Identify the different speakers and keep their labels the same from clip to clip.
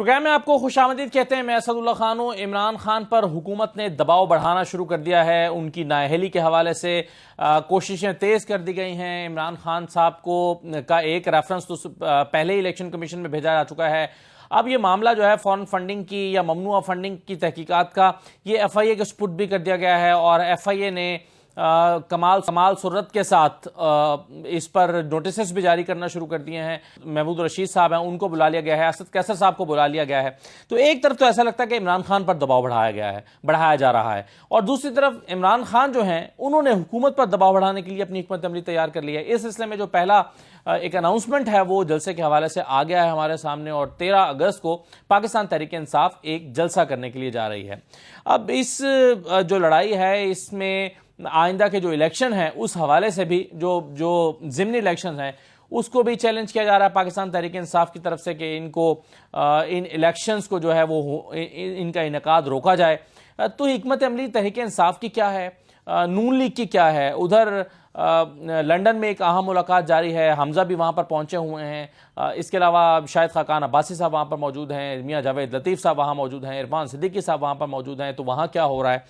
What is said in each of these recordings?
Speaker 1: Programme में आपको खुशामदीद कहते हैं। मैं असदुल्ला खान हूं। इमरान खान पर हुकूमत ने दबाव बढ़ाना शुरू कर दिया है। उनकी नाअहली के हवाले से कोशिशें तेज कर दी गई हैं। इमरान खान साहब को का एक रेफरेंस तो पहले ही इलेक्शन कमीशन में भेजा जा चुका है। अब ये मामला जो है फॉरेन फंडिंग की या ममनुआ फंडिंग की तहकीकात का, ये FIA के सुपुर्द भी कर दिया गया है और FIA ने कमाल सुरत के साथ इस पर नोटिस भी जारी करना शुरू कर दिए हैं। महमूद रशीद साहब हैं, उनको बुला लिया गया है। असद कैसर साहब को बुला लिया गया है। तो एक तरफ तो ऐसा लगता है कि इमरान खान पर दबाव बढ़ाया जा रहा है और दूसरी तरफ इमरान खान जो हैं उन्होंने हुकूमत पर दबाव बढ़ाने के लिए अपनी हिकमत अमली तैयार कर ली है। इस सिलसिले में जो पहला एक अनाउंसमेंट है वो जलसे के हवाले से आ गया है हमारे सामने और 13 अगस्त को पाकिस्तान तहरीक इंसाफ एक जलसा करने के लिए जा रही है। अब इस जो लड़ाई है इसमें आइंदा के जो इलेक्शन है उस हवाले से भी जो ज़िमनी इलेक्शन हैं उसको भी चैलेंज किया जा रहा है पाकिस्तान तहरीक इंसाफ की तरफ से कि इनको इन इलेक्शंस को जो है वो इनका इनेकाद रोका जाए। तो हिकमत अमली तहरीक इंसाफ की क्या है, नून लीग की क्या है? उधर लंदन में एक अहम मुलाकात जारी है, हमजा भी वहाँ पर पहुँचे हुए हैं। इसके अलावा शाहिद खाकान अब्बासी साहब वहाँ पर मौजूद हैं, मियाँ जावेद लतीफ़ साहब वहाँ मौजूद हैं, इरफान सिद्दीकी साहब वहाँ पर मौजूद हैं। तो वहाँ क्या हो रहा है?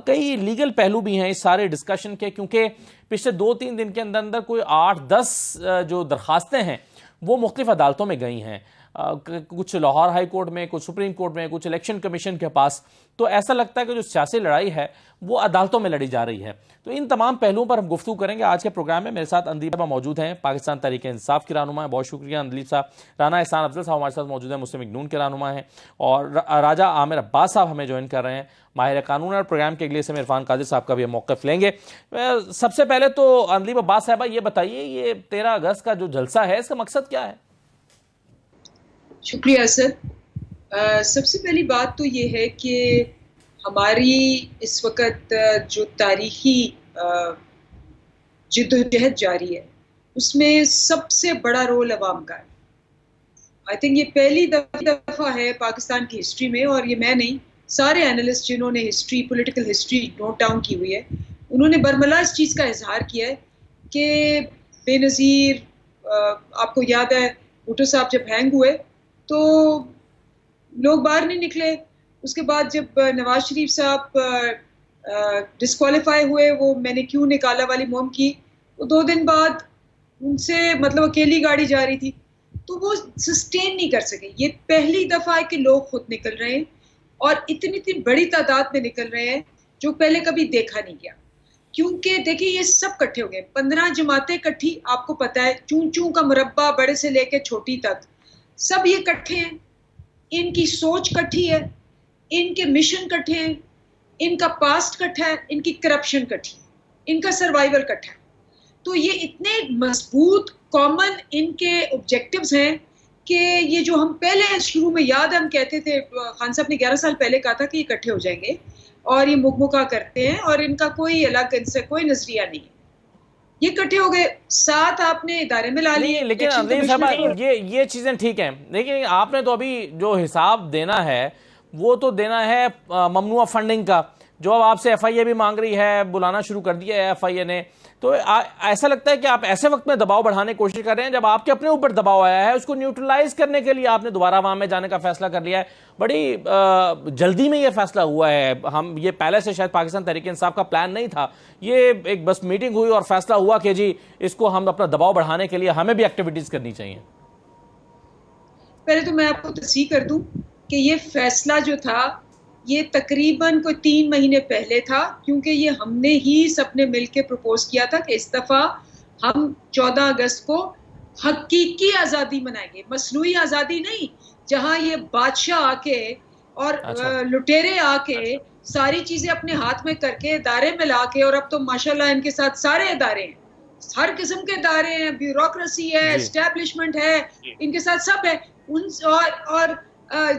Speaker 1: कई लीगल पहलू भी हैं इस सारे डिस्कशन के, क्योंकि पिछले 2-3 दिन के अंदर अंदर कोई 8-10 जो दरखास्तें हैं वो मुख्तलिफ अदालतों में गई हैं। कुछ लाहौर हाई कोर्ट में, कुछ सुप्रीम कोर्ट में, कुछ इलेक्शन कमीशन के पास। तो ऐसा लगता है कि जो सियासी लड़ाई है वो अदालतों में लड़ी जा रही है। तो इन तमाम पहलुओं पर हम गुफ्तगू करेंगे आज के प्रोग्राम में। मेरे साथ अंदलीब साहब मौजूद हैं, पाकिस्तान तहरीक इंसाफ के रहनुमा हैं। बहुत शुक्रिया अंदलीब साहब। राना एहसान अफजल साहब हमारे साथ मौजूद हैं, मुस्लिम लीग नून के रहनुमा हैं। और राजा आमिर अब्बास साहब हमें ज्वाइन कर रहे हैं, माहिर कानून। और प्रोग्राम के अगले से इरफान कादिर साहब का भी मौक़िफ़ लेंगे। सबसे पहले तो अंदलीब अब्बास साहबा ये बताइए, ये 13 अगस्त का जो जलसा है इसका मकसद क्या है?
Speaker 2: शुक्रिया असद। सबसे पहली बात तो ये है कि हमारी इस वक्त जो तारीखी जिद्दोजहद जारी है उसमें सबसे बड़ा रोल अवाम का है। आई थिंक ये पहली दफ़ा है पाकिस्तान की हिस्ट्री में, और ये मैं नहीं, सारे एनालिस्ट जिन्होंने history, political history note down की हुई है, उन्होंने बरमला इस चीज़ का इजहार किया है कि बेनज़ीर, आपको याद है भुट्टो साहब जब हैंग हुए तो लोग बाहर नहीं निकले। उसके बाद जब नवाज शरीफ साहब डिस्क्वालीफाई हुए, वो मैंने क्यों निकाला वाली मुहिम की, वो 2 दिन बाद उनसे मतलब अकेली गाड़ी जा रही थी, तो वो सस्टेन नहीं कर सके। ये पहली दफ़ा है कि लोग खुद निकल रहे हैं और इतनी बड़ी तादाद में निकल रहे हैं जो पहले कभी देखा नहीं गया। क्योंकि देखिए ये सब इकट्ठे हो गए, 15 जमातें इकट्ठी, आपको पता है चूं चूं का मुरब्बा, बड़े से लेके छोटी तक सब ये इकट्ठे हैं। इनकी सोच इकट्ठी है, इनके मिशन इकट्ठे हैं, इनका पास्ट इकट्ठा है, इनकी करप्शन इकट्ठी है, इनका सर्वाइवल इकट्ठा है। तो ये इतने मजबूत कॉमन इनके ऑब्जेक्टिव्स हैं कि ये जो हम पहले शुरू में, याद हम कहते थे, खान साहब ने 11 साल पहले कहा था कि इकट्ठे हो जाएंगे और ये मुकमुका करते हैं और इनका कोई अलग, इनसे कोई नजरिया नहीं है। ये इकट्ठे हो गए, साथ आपने इदारे में ला लिए।
Speaker 1: लेकिन अंदलीब साहब ये चीजें ठीक हैं, लेकिन आपने तो अभी जो हिसाब देना है वो तो देना है ममनुआ फंडिंग का, जो अब आपसे FIA भी मांग रही है, बुलाना शुरू कर दिया है FIA ने। तो ऐसा लगता है कि आप ऐसे वक्त में दबाव बढ़ाने की कोशिश कर रहे हैं जब आपके अपने ऊपर दबाव आया है, उसको न्यूट्रलाइज करने के लिए आपने दोबारा वहां में जाने का फैसला कर लिया है। बड़ी जल्दी में ये फैसला हुआ है। हम ये पहले से शायद पाकिस्तान तहरीक इंसाफ का प्लान नहीं था, ये एक बस मीटिंग हुई और फैसला हुआ कि जी इसको हम अपना दबाव बढ़ाने के लिए हमें भी एक्टिविटीज करनी चाहिए।
Speaker 2: पहले तो मैं आपको तस्दीक कर दूं कि ये फैसला जो था ये तकरीबन कोई 3 महीने पहले था, क्योंकि ये हमने ही सबने मिलकर प्रपोज किया था कि इस दफ़ा हम 14 अगस्त को हकीकी आज़ादी मनाएंगे, मसनूई आज़ादी नहीं, जहां ये बादशाह आके और लुटेरे आके सारी चीज़ें अपने हाथ में करके इदारे में ला के, और अब तो माशाल्लाह इनके साथ सारे इदारे हैं, हर किस्म के इदारे हैं, ब्यूरोक्रेसी है, एस्टैब्लिशमेंट है, इनके साथ सब है। और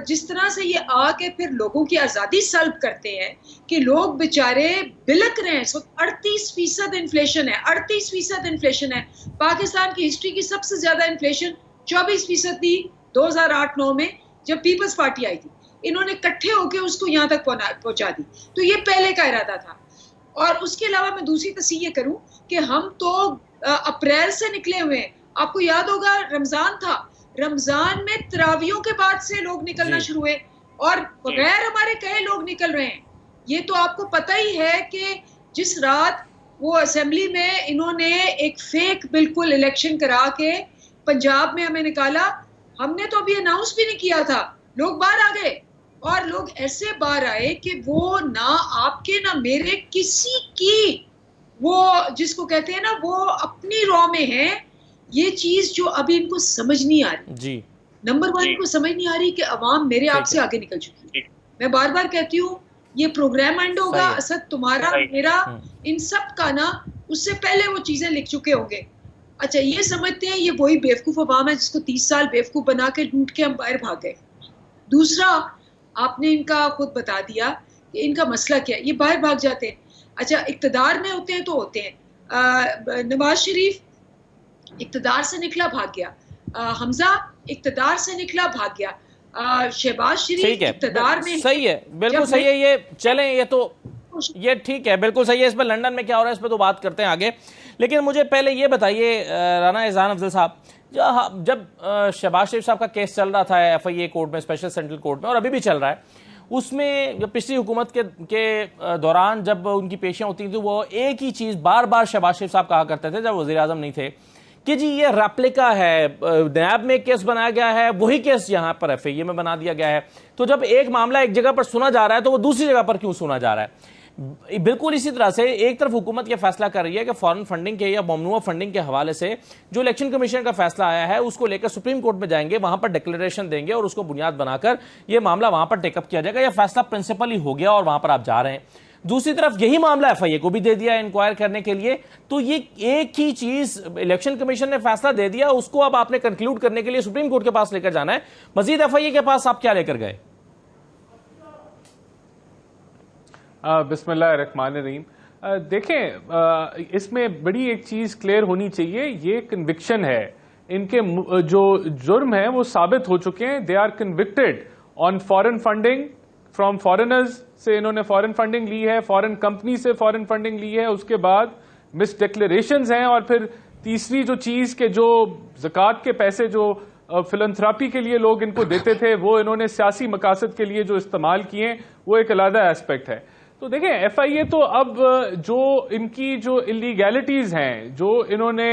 Speaker 2: जिस तरह से ये आके फिर लोगों की आज़ादी सल्ब करते हैं कि लोग बेचारे बिलक रहे हैं। 38% इन्फ्लेशन है, 38% इन्फ्लेशन है। पाकिस्तान की हिस्ट्री की सबसे ज्यादा इन्फ्लेशन 24% थी 2008-9 में जब पीपल्स पार्टी आई थी। इन्होंने इकट्ठे होकर उसको यहाँ तक पहुंचा दी। तो ये पहले का इरादा था। और उसके अलावा मैं दूसरी तस्दीक ये करूं कि हम तो अप्रैल से निकले हुए हैं। आपको याद होगा रमजान था, रमजान में तरावियों के बाद से लोग निकलना शुरू हुए और बगैर हमारे कहे लोग निकल रहे हैं। ये तो आपको पता ही है कि जिस रात वो असेंबली में इन्होंने एक फेक बिल्कुल इलेक्शन करा के पंजाब में हमें निकाला, हमने तो अभी अनाउंस भी नहीं किया था, लोग बाहर आ गए और लोग ऐसे बाहर आए कि वो ना आपके ना मेरे किसी की, वो जिसको कहते हैं ना वो अपनी रॉ में है। ये चीज जो अभी इनको समझ नहीं आ रही जी। नंबर 1 इनको समझ नहीं आ रही कि अवाम मेरे आपसे आगे निकल चुकी है। मैं बार बार कहती हूँ ये प्रोग्राम एंड होगा, असद तुम्हारा मेरा इन सब का ना उससे पहले वो चीजें लिख चुके होंगे। अच्छा ये समझते हैं ये वही बेवकूफ अवाम है जिसको 30 साल बेवकूफ बना के लूट के हम बाहर भाग गए। दूसरा आपने इनका खुद बता दिया कि इनका मसला क्या है, ये बाहर भाग जाते हैं। अच्छा इक्तदार में होते हैं तो होते हैं। नवाज शरीफ इक्तदार से निकला भाग गया, हमजा इक्तदार से निकला भाग गया, शहबाज शरीफ इक्तदार में
Speaker 1: सही है, बिल्कुल सही है। ये चलें, ये तो ये ठीक है, बिल्कुल सही है। इस पर लंदन में क्या हो रहा है इस पर तो बात करते हैं आगे, लेकिन मुझे पहले ये बताइए राना एहसान अफजल साहब, जब शहबाज शरीफ साहब का केस चल रहा था FIA कोर्ट में, स्पेशल सेंट्रल कोर्ट में, और अभी भी चल रहा है, उसमें जब पिछली हुकूमत के दौरान जब उनकी पेशियां होती थी, वो एक ही चीज़ बार बार शहबाज शरीफ साहब कहा करते थे जब वज़ीर आज़म नहीं थे कि जी ये रेप्लिका है, नैब में केस बनाया गया है, वही केस यहाँ पर FIA में बना दिया गया है। तो जब एक मामला एक जगह पर सुना जा रहा है तो वो दूसरी जगह पर क्यों सुना जा रहा है? बिल्कुल इसी तरह से एक तरफ हुकूमत यह फैसला कर रही है कि फॉरेन फंडिंग के या ममनुआ फंडिंग के हवाले से जो इलेक्शन कमीशन का फैसला आया है उसको लेकर सुप्रीम कोर्ट में जाएंगे, वहां पर डिक्लेरेशन देंगे और उसको बुनियाद बनाकर यह मामला वहां पर टेकअप किया जाएगा। यह फैसला प्रिंसिपल ही हो गया और वहां पर आप जा रहे हैं। दूसरी तरफ यही मामला FIA को भी दे दिया इंक्वायर करने के लिए। तो ये एक ही चीज इलेक्शन कमीशन ने फैसला दे दिया, उसको अब आपने कंक्लूड करने के लिए सुप्रीम कोर्ट के पास लेकर जाना है। मजीद FIA के पास आप क्या लेकर गए?
Speaker 3: बिस्मिल्लाहिर्रहमानिर्रहीम। देखें, इसमें बड़ी एक चीज़ क्लियर होनी चाहिए, ये कन्विक्शन है, इनके जो जुर्म है वो साबित हो चुके हैं। They are convicted on foreign funding from foreigners से, इन्होंने फॉरेन फंडिंग ली है, फॉरेन कंपनी से फॉरेन फंडिंग ली है, उसके बाद मिस डिक्लेरेशंस हैं, और फिर तीसरी जो चीज़ के जो ज़कात के पैसे जो फिलंथ्रापी के लिए लोग इनको देते थे वो इन्होंने सियासी मकासद के लिए जो इस्तेमाल किए, वो एक अलग एस्पेक्ट है। तो देखें FIA तो अब जो इनकी जो इलीगैलिटीज हैं, जो इन्होंने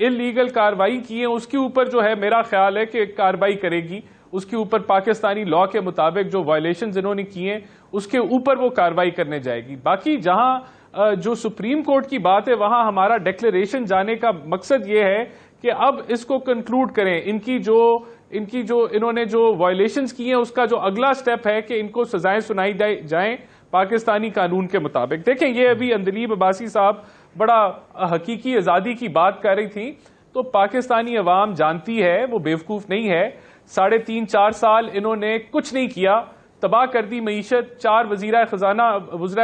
Speaker 3: इलीगल कार्रवाई की है, उसके ऊपर जो है मेरा ख्याल है कि कार्रवाई करेगी। उसके ऊपर पाकिस्तानी लॉ के मुताबिक जो वायलेशंस इन्होंने किए हैं उसके ऊपर वो कार्रवाई करने जाएगी। बाकी जहां जो सुप्रीम कोर्ट की बात है वहां हमारा डिक्लेरेशन जाने का मकसद ये है कि अब इसको कंक्लूड करें। इनकी जो इन्होंने जो वायलेशंस की हैं उसका जो अगला स्टेप है कि इनको सजाएं सुनाई जाएं पाकिस्तानी कानून के मुताबिक। देखें, ये अभी अंदलीब अब्बासी साहब बड़ा हकीकी आज़ादी की बात कर रही थी, तो पाकिस्तानी अवाम जानती है, वो बेवकूफ़ नहीं है। 3.5-4 साल इन्होंने कुछ नहीं किया, तबाह कर दी मईशत, 4 वज़ीर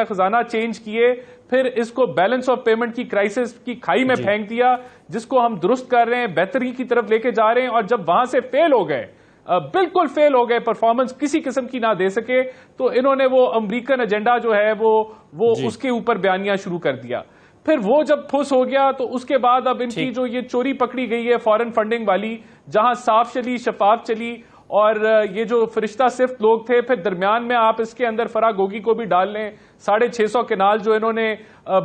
Speaker 3: ख़जाना चेंज किए, फिर इसको बैलेंस ऑफ पेमेंट की क्राइसिस की खाई में फेंक दिया, जिसको हम दुरुस्त कर रहे हैं, बेहतरी की तरफ लेके जा रहे हैं। और जब वहां से फेल हो गए, बिल्कुल फेल हो गए, परफॉर्मेंस किसी किस्म की ना दे सके, तो इन्होंने वो अमेरिकन एजेंडा जो है वो उसके ऊपर बयानियां शुरू कर दिया। फिर वो जब फुस हो गया तो उसके बाद अब इनकी जो ये चोरी पकड़ी गई है फॉरेन फंडिंग वाली, जहां साफ चली, शफाफ चली, और ये जो फरिश्ता सिर्फ लोग थे, फिर दरमियान में आप इसके अंदर फराह गोगी को भी डाल लें। 650 केनाल जो इन्होंने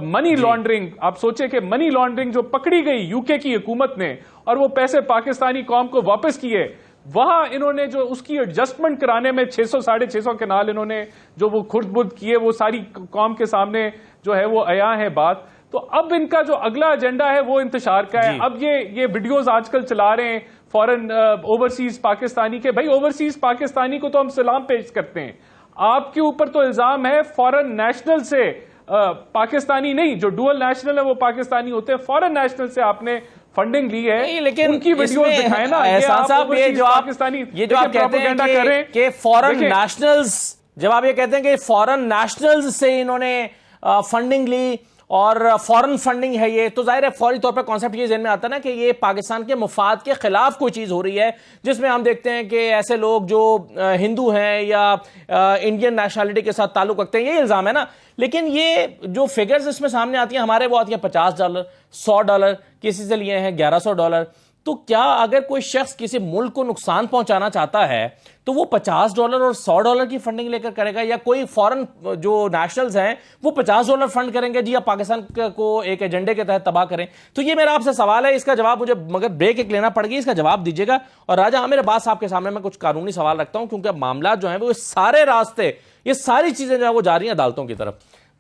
Speaker 3: मनी लॉन्ड्रिंग, आप सोचे कि मनी लॉन्ड्रिंग जो पकड़ी गई UK की हुकूमत ने, और वो पैसे पाकिस्तानी कौम को वापस किए, वहां इन्होंने जो उसकी एडजस्टमेंट कराने में 600-650 केनाल इन्होंने जो वो खुर्द-बुर्द किए, वो सारी कौम के सामने जो है वो आया है बात। तो अब इनका जो अगला एजेंडा है वो इंतशार का है। अब ये वीडियोस आजकल चला रहे हैं फॉरेन ओवरसीज पाकिस्तानी के। भाई, ओवरसीज पाकिस्तानी को तो हम सलाम पेश करते हैं, आपके ऊपर तो इल्जाम है फॉरेन नेशनल से, पाकिस्तानी नहीं, जो डुअल नेशनल है वो पाकिस्तानी होते हैं, फॉरेन नेशनल से आपने फंडिंग ली है।
Speaker 1: लेकिन
Speaker 3: उनकी वीडियोस दिखाएं ना।
Speaker 1: एहसान साहब, ये जो आप कहते हैं कि फॉरेन नेशनल्स, जब आप ये कहते हैं कि फॉरेन नेशनल्स से इन्होंने फंडिंग ली और फॉरेन फंडिंग है ये, तो जाहिर है फौरी तौर पर कॉन्सेप्ट ये ज़हन में आता है ना कि ये पाकिस्तान के मुफाद के खिलाफ कोई चीज़ हो रही है, जिसमें हम देखते हैं कि ऐसे लोग जो हिंदू हैं या इंडियन नेशनलिटी के साथ ताल्लुक रखते हैं, ये इल्ज़ाम है ना। लेकिन ये जो फिगर्स इसमें सामने आती हैं हमारे, वो आती हैं $50, $100, किसी से लिए हैं $1100। तो क्या अगर कोई शख्स किसी मुल्क को नुकसान पहुंचाना चाहता है तो वो $50 और $100 की फंडिंग लेकर करेगा, या कोई फॉरेन जो नेशनल्स हैं वो $50 फंड करेंगे जी, या पाकिस्तान को एक एजेंडे के तहत तबाह करें? तो ये मेरा आपसे सवाल है, इसका जवाब मुझे मगर ब्रेक एक लेना पड़ेगी, इसका जवाब दीजिएगा। और राजा आमिर अब्बास साहब के सामने मैं कुछ कानूनी सवाल रखता हूं, क्योंकि मामला जो है वो सारे रास्ते, ये सारी चीजें जो है वो जा रही हैं अदालतों की तरफ।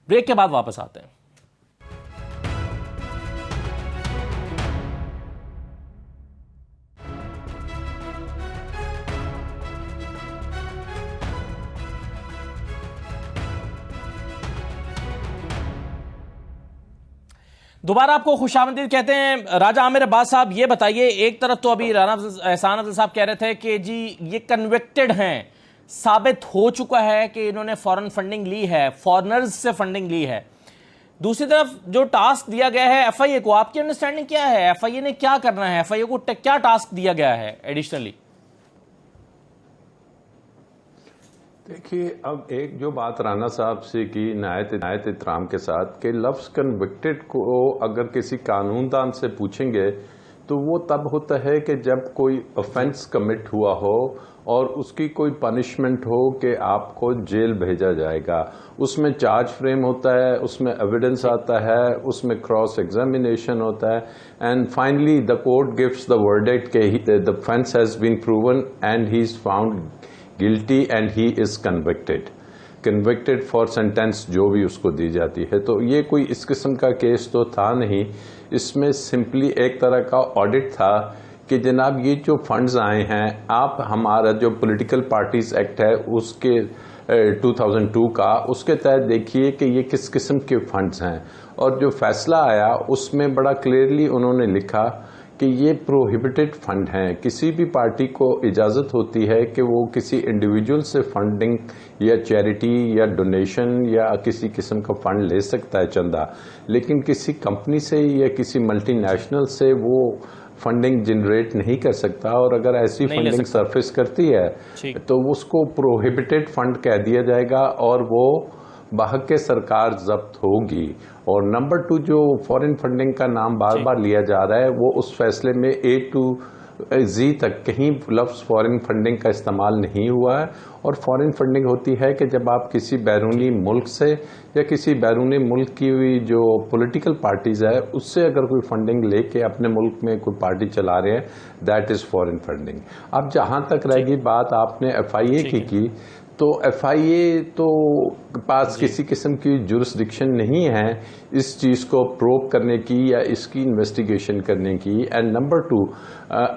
Speaker 1: ब्रेक के बाद वापस आते हैं। दोबारा आपको खुशामदीद कहते हैं। राजा आमिर अब्बास साहब, ये बताइए, एक तरफ तो अभी राना एहसान अफजल साहब कह रहे थे कि जी ये कन्विक्टेड हैं, साबित हो चुका है कि इन्होंने फॉरेन फंडिंग ली है, फॉरेनर्स से फंडिंग ली है। दूसरी तरफ जो टास्क दिया गया है एफआईए को, आपकी अंडरस्टैंडिंग क्या है? एफआईए ने क्या करना है? एफआईए को क्या टास्क दिया गया है एडिशनली?
Speaker 4: देखिए, अब एक जो बात राना साहब से की नायत इतराम के साथ कि लफ्ज़ कन्विक्टेड को अगर किसी कानूनदान से पूछेंगे तो वो तब होता है कि जब कोई ऑफेंस कमिट हुआ हो और उसकी कोई पनिशमेंट हो कि आपको जेल भेजा जाएगा। उसमें चार्ज फ्रेम होता है, उसमें एविडेंस आता है, उसमें क्रॉस एग्जामिनेशन होता है, and finally the court gives the verdict कि the offence has been proven and he is found guilty and he is convicted for sentence जो भी उसको दी जाती है। तो ये कोई इस किस्म का केस तो था नहीं, इसमें सिंपली एक तरह का ऑडिट था कि जनाब ये जो फंड्स आए हैं, आप हमारा जो पॉलिटिकल पार्टीज एक्ट है उसके 2002 का, उसके तहत देखिए कि ये किस किस्म के फंड्स हैं। और जो फैसला आया उसमें बड़ा क्लियरली उन्होंने लिखा कि ये प्रोहिबिटेड फंड हैं। किसी भी पार्टी को इजाज़त होती है कि वो किसी इंडिविजुअल से फंडिंग या चैरिटी या डोनेशन या किसी किस्म का फंड ले सकता है, चंदा, लेकिन किसी कंपनी से या किसी मल्टीनेशनल से वो फंडिंग जनरेट नहीं कर सकता। और अगर ऐसी फंडिंग सरफेस करती है तो उसको प्रोहिबिटेड फंड कह दिया जाएगा और वो बहक के सरकार जब्त होगी। और नंबर 2, जो फॉरेन फंडिंग का नाम बार बार लिया जा रहा है, वो उस फैसले में A to Z तक कहीं लफ्ज़ फॉरेन फंडिंग का इस्तेमाल नहीं हुआ है। और फॉरेन फंडिंग होती है कि जब आप किसी बैरूनी मुल्क से या किसी बैरूनी मुल्क की हुई जो पॉलिटिकल पार्टीज है उससे अगर कोई फंडिंग लेके अपने मुल्क में कोई पार्टी चला रहे हैं, दैट इज़ फॉरेन फंडिंग। अब जहां तक रहेगी बात आपने FIA की, तो FIA तो पास किसी किस्म की जुरिस्डिक्शन नहीं है इस चीज़ को प्रोब करने की या इसकी इन्वेस्टिगेशन करने की। एंड नंबर 2,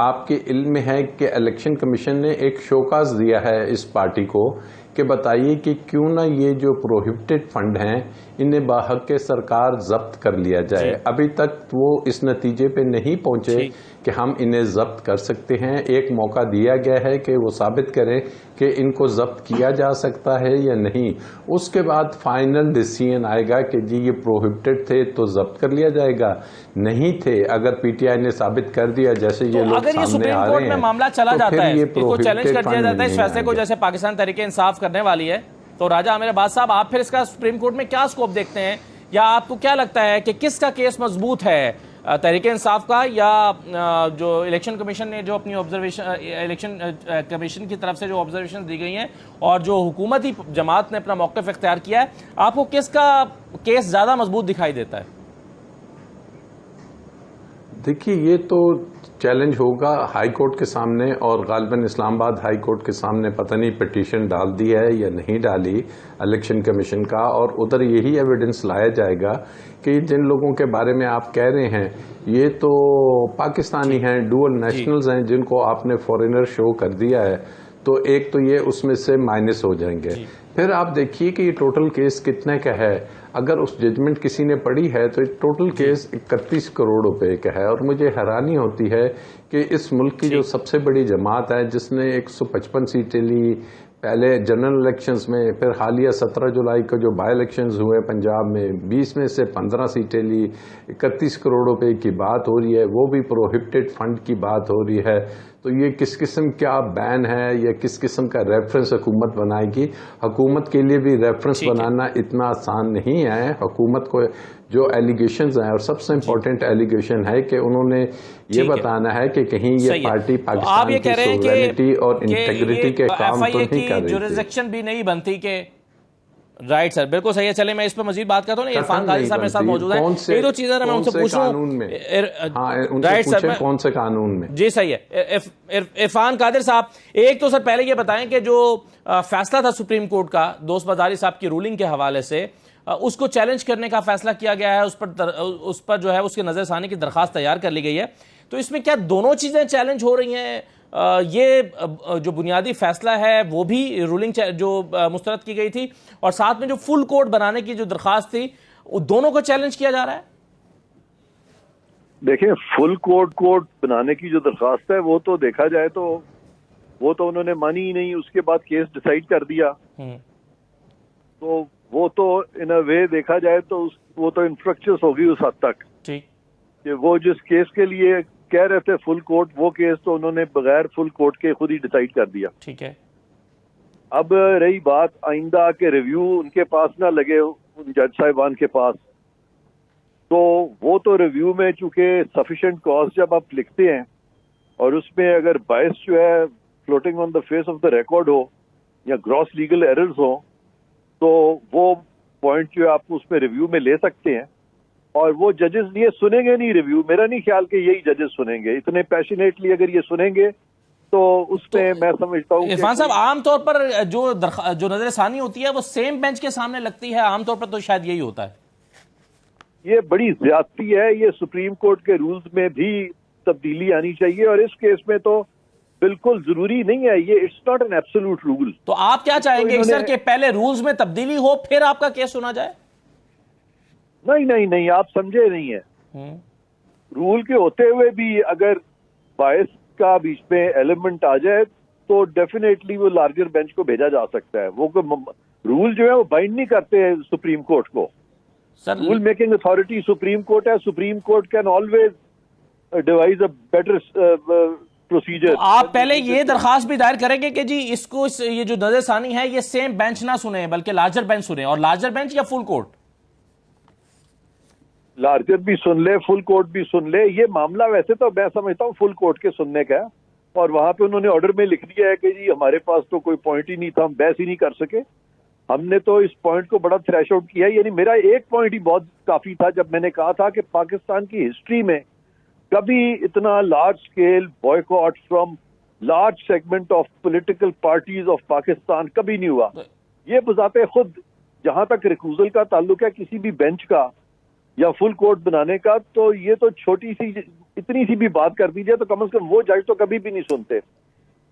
Speaker 4: आपके इल्म में है कि इलेक्शन कमीशन ने एक शोकाज दिया है इस पार्टी को कि बताइए कि क्यों ना ये जो प्रोहिबिटेड फंड हैं इन्हें बाहक के सरकार जब्त कर लिया जाए। अभी तक वो इस नतीजे पे नहीं पहुंचे कि हम इन्हें जब्त कर सकते हैं। एक मौका दिया गया है कि वो साबित करें कि इनको जब्त किया जा सकता है या नहीं। उसके बाद फाइनल डिसीजन आएगा कि जी ये प्रोहिबिटेड थे तो जब्त कर लिया जाएगा, नहीं थे अगर PTI ने साबित कर दिया जैसे ये लोग
Speaker 1: अगर ये सुप्रीम कोर्ट में मामला चला जाता है, इसको चैलेंज कर दिया जाता है इस फैसले को, जैसे पाकिस्तान तहरीक इंसाफ करने वाली है, तो राजा आमिर अब्बास साहब, आप फिर इसका सुप्रीम कोर्ट में क्या स्कोप देखते हैं, या आपको क्या लगता है कि किसका केस मजबूत है, तहरीक इंसाफ का या जो इलेक्शन कमीशन ने जो अपनी ऑब्जर्वेशन, इलेक्शन कमीशन की तरफ से जो ऑब्जर्वेशन दी गई हैं और जो हुकूमती जमात ने अपना मौक़िफ़ इख्तियार किया है, आपको किसका केस ज़्यादा मजबूत दिखाई देता है?
Speaker 4: देखिए, ये तो चैलेंज होगा हाई कोर्ट के सामने, और गालिबन इस्लामाबाद हाई कोर्ट के सामने पता नहीं पिटीशन डाल दी है या नहीं डाली इलेक्शन कमीशन का, और उधर यही एविडेंस लाया जाएगा कि जिन लोगों के बारे में आप कह रहे हैं ये तो पाकिस्तानी हैं, डुअल नेशनल्स हैं, जिनको आपने फॉरेनर शो कर दिया है, तो एक तो ये उसमें से माइनस हो जाएंगे। फिर आप देखिए कि ये टोटल केस कितने का है। अगर उस जजमेंट किसी ने पढ़ी है तो टोटल केस 31 करोड़ रुपए का है। और मुझे हैरानी होती है कि इस मुल्क की जो सबसे बड़ी जमात है जिसने 155 सीटें ली पहले जनरल इलेक्शंस में, फिर हालिया 17 जुलाई को जो बाई इलेक्शंस हुए पंजाब में 20 में से 15 सीटें ली, 31 करोड़ रुपए की बात हो रही है, वो भी प्रोहिबिटेड फंड की बात हो रही है। तो ये किस किस्म क्या बैन है या किस किस्म का रेफरेंस हुकूमत बनाएगी। हुकूमत के लिए भी रेफरेंस बनाना इतना आसान नहीं है। हुकूमत को जो एलिगेशंस हैं, और सबसे इम्पोर्टेंट एलिगेशन है कि उन्होंने ये बताना है कि कहीं ये पार्टी पाकिस्तान की सोवरेनिटी और इंटेग्रिटी के काम तो नहीं कर रही थी।
Speaker 1: जुरिसडिक्शन भी नहीं बनती के। राइट सर, बिल्कुल सही है। चलिए मैं इस पर मजीद बात करता हूँ। इरफान काजी साहब मेरे साथ मौजूद हैं। एक दो चीजें मैं उनसे पूछूं। राइट सर,
Speaker 4: कौन से कानून में?
Speaker 1: जी सही है। इरफान कादिर साहब, एक तो सर पहले ये बताएं कि जो फैसला था सुप्रीम कोर्ट का दोस्त बाजारी साहब की रूलिंग के हवाले से, उसको चैलेंज करने का फैसला किया गया है, उस पर जो है उसकी नजरसानी की दरखास्त तैयार कर ली गई है। तो इसमें क्या दोनों चीजें चैलेंज हो रही हैं? ये जो बुनियादी फैसला है वो भी रूलिंग जो मुस्तरद की गई थी, और साथ में जो फुल कोर्ट बनाने की जो दरखास्त थी, वो दोनों को चैलेंज किया जा रहा है?
Speaker 5: देखिए, फुल कोर्ट बनाने की जो दरखास्त है वो तो देखा जाए तो वो तो उन्होंने मानी ही नहीं। उसके बाद केस डिसाइड कर दिया। तो वो तो इन अ वे देखा जाए तो वो तो इंफ्रक्चर्स होगी उस हद तक कि वो जिस केस के लिए कह रहे थे फुल कोर्ट, वो केस तो उन्होंने बगैर फुल कोर्ट के खुद ही डिसाइड कर दिया।
Speaker 1: ठीक है।
Speaker 5: अब रही बात आइंदा के रिव्यू उनके पास ना लगे, उन जज साहिबान के पास, तो वो तो रिव्यू में चूंकि सफिशिएंट कॉज जब आप लिखते हैं और उसमें अगर बायस जो है floating on the face of the record हो या ग्रॉस लीगल एरर्स हो, तो वो पॉइंट जो है आप उसमें रिव्यू में ले सकते हैं। और वो जजेस ये सुनेंगे नहीं रिव्यू, मेरा नहीं ख्याल कि यही जजेस सुनेंगे इतने पैशनेटली। अगर ये सुनेंगे तो उसमें मैं समझता हूँ
Speaker 1: इरफान साहब, आमतौर पर जो नजरसानी होती है वो सेम बेंच के सामने लगती है, आमतौर पर तो शायद यही होता है।
Speaker 5: ये बड़ी ज्यादती है। ये सुप्रीम कोर्ट के रूल्स में भी तब्दीली आनी चाहिए, और इस केस में तो बिल्कुल जरूरी नहीं है। ये it's not an absolute rule.
Speaker 1: तो आप क्या चाहेंगे सर कि पहले रूल्स में तब्दीली हो फिर आपका केस सुना जाए?
Speaker 5: नहीं, आप समझे नहीं है। रूल के होते हुए भी अगर बायस का बीच में एलिमेंट आ जाए तो डेफिनेटली वो लार्जर बेंच को भेजा जा सकता है। वो रूल जो है वो बाइंड नहीं करते हैं सुप्रीम कोर्ट को। Rule making authority supreme court है। Supreme court can always devise a better procedure.
Speaker 1: तो आप पहले ये दरखास्त भी दायर करेंगे कि जी इसको ये जो नजरसानी है ये सेम बेंच ना सुने बल्कि लार्जर बेंच सुने, और लार्जर बेंच या फुल कोर्ट?
Speaker 5: लार्जर भी सुन ले, फुल कोर्ट भी सुन ले। ये मामला वैसे तो मैं समझता हूँ फुल कोर्ट के सुनने का है, और वहां पे उन्होंने ऑर्डर में लिख दिया है कि जी हमारे पास तो कोई पॉइंट ही नहीं था, हम बहस ही नहीं कर सके। हमने तो इस पॉइंट को बड़ा थ्रेश आउट किया। यानी मेरा एक पॉइंट ही बहुत काफी था जब मैंने कहा था कि पाकिस्तान की हिस्ट्री में कभी इतना large scale boycott from large segment of political parties of Pakistan कभी नहीं हुआ। ये बजाते खुद जहां तक रिकूजल का ताल्लुक है किसी भी बेंच का या फुल कोर्ट बनाने का, तो ये तो छोटी सी इतनी सी भी बात कर दीजिए तो कम से कम वो जज तो कभी भी नहीं सुनते।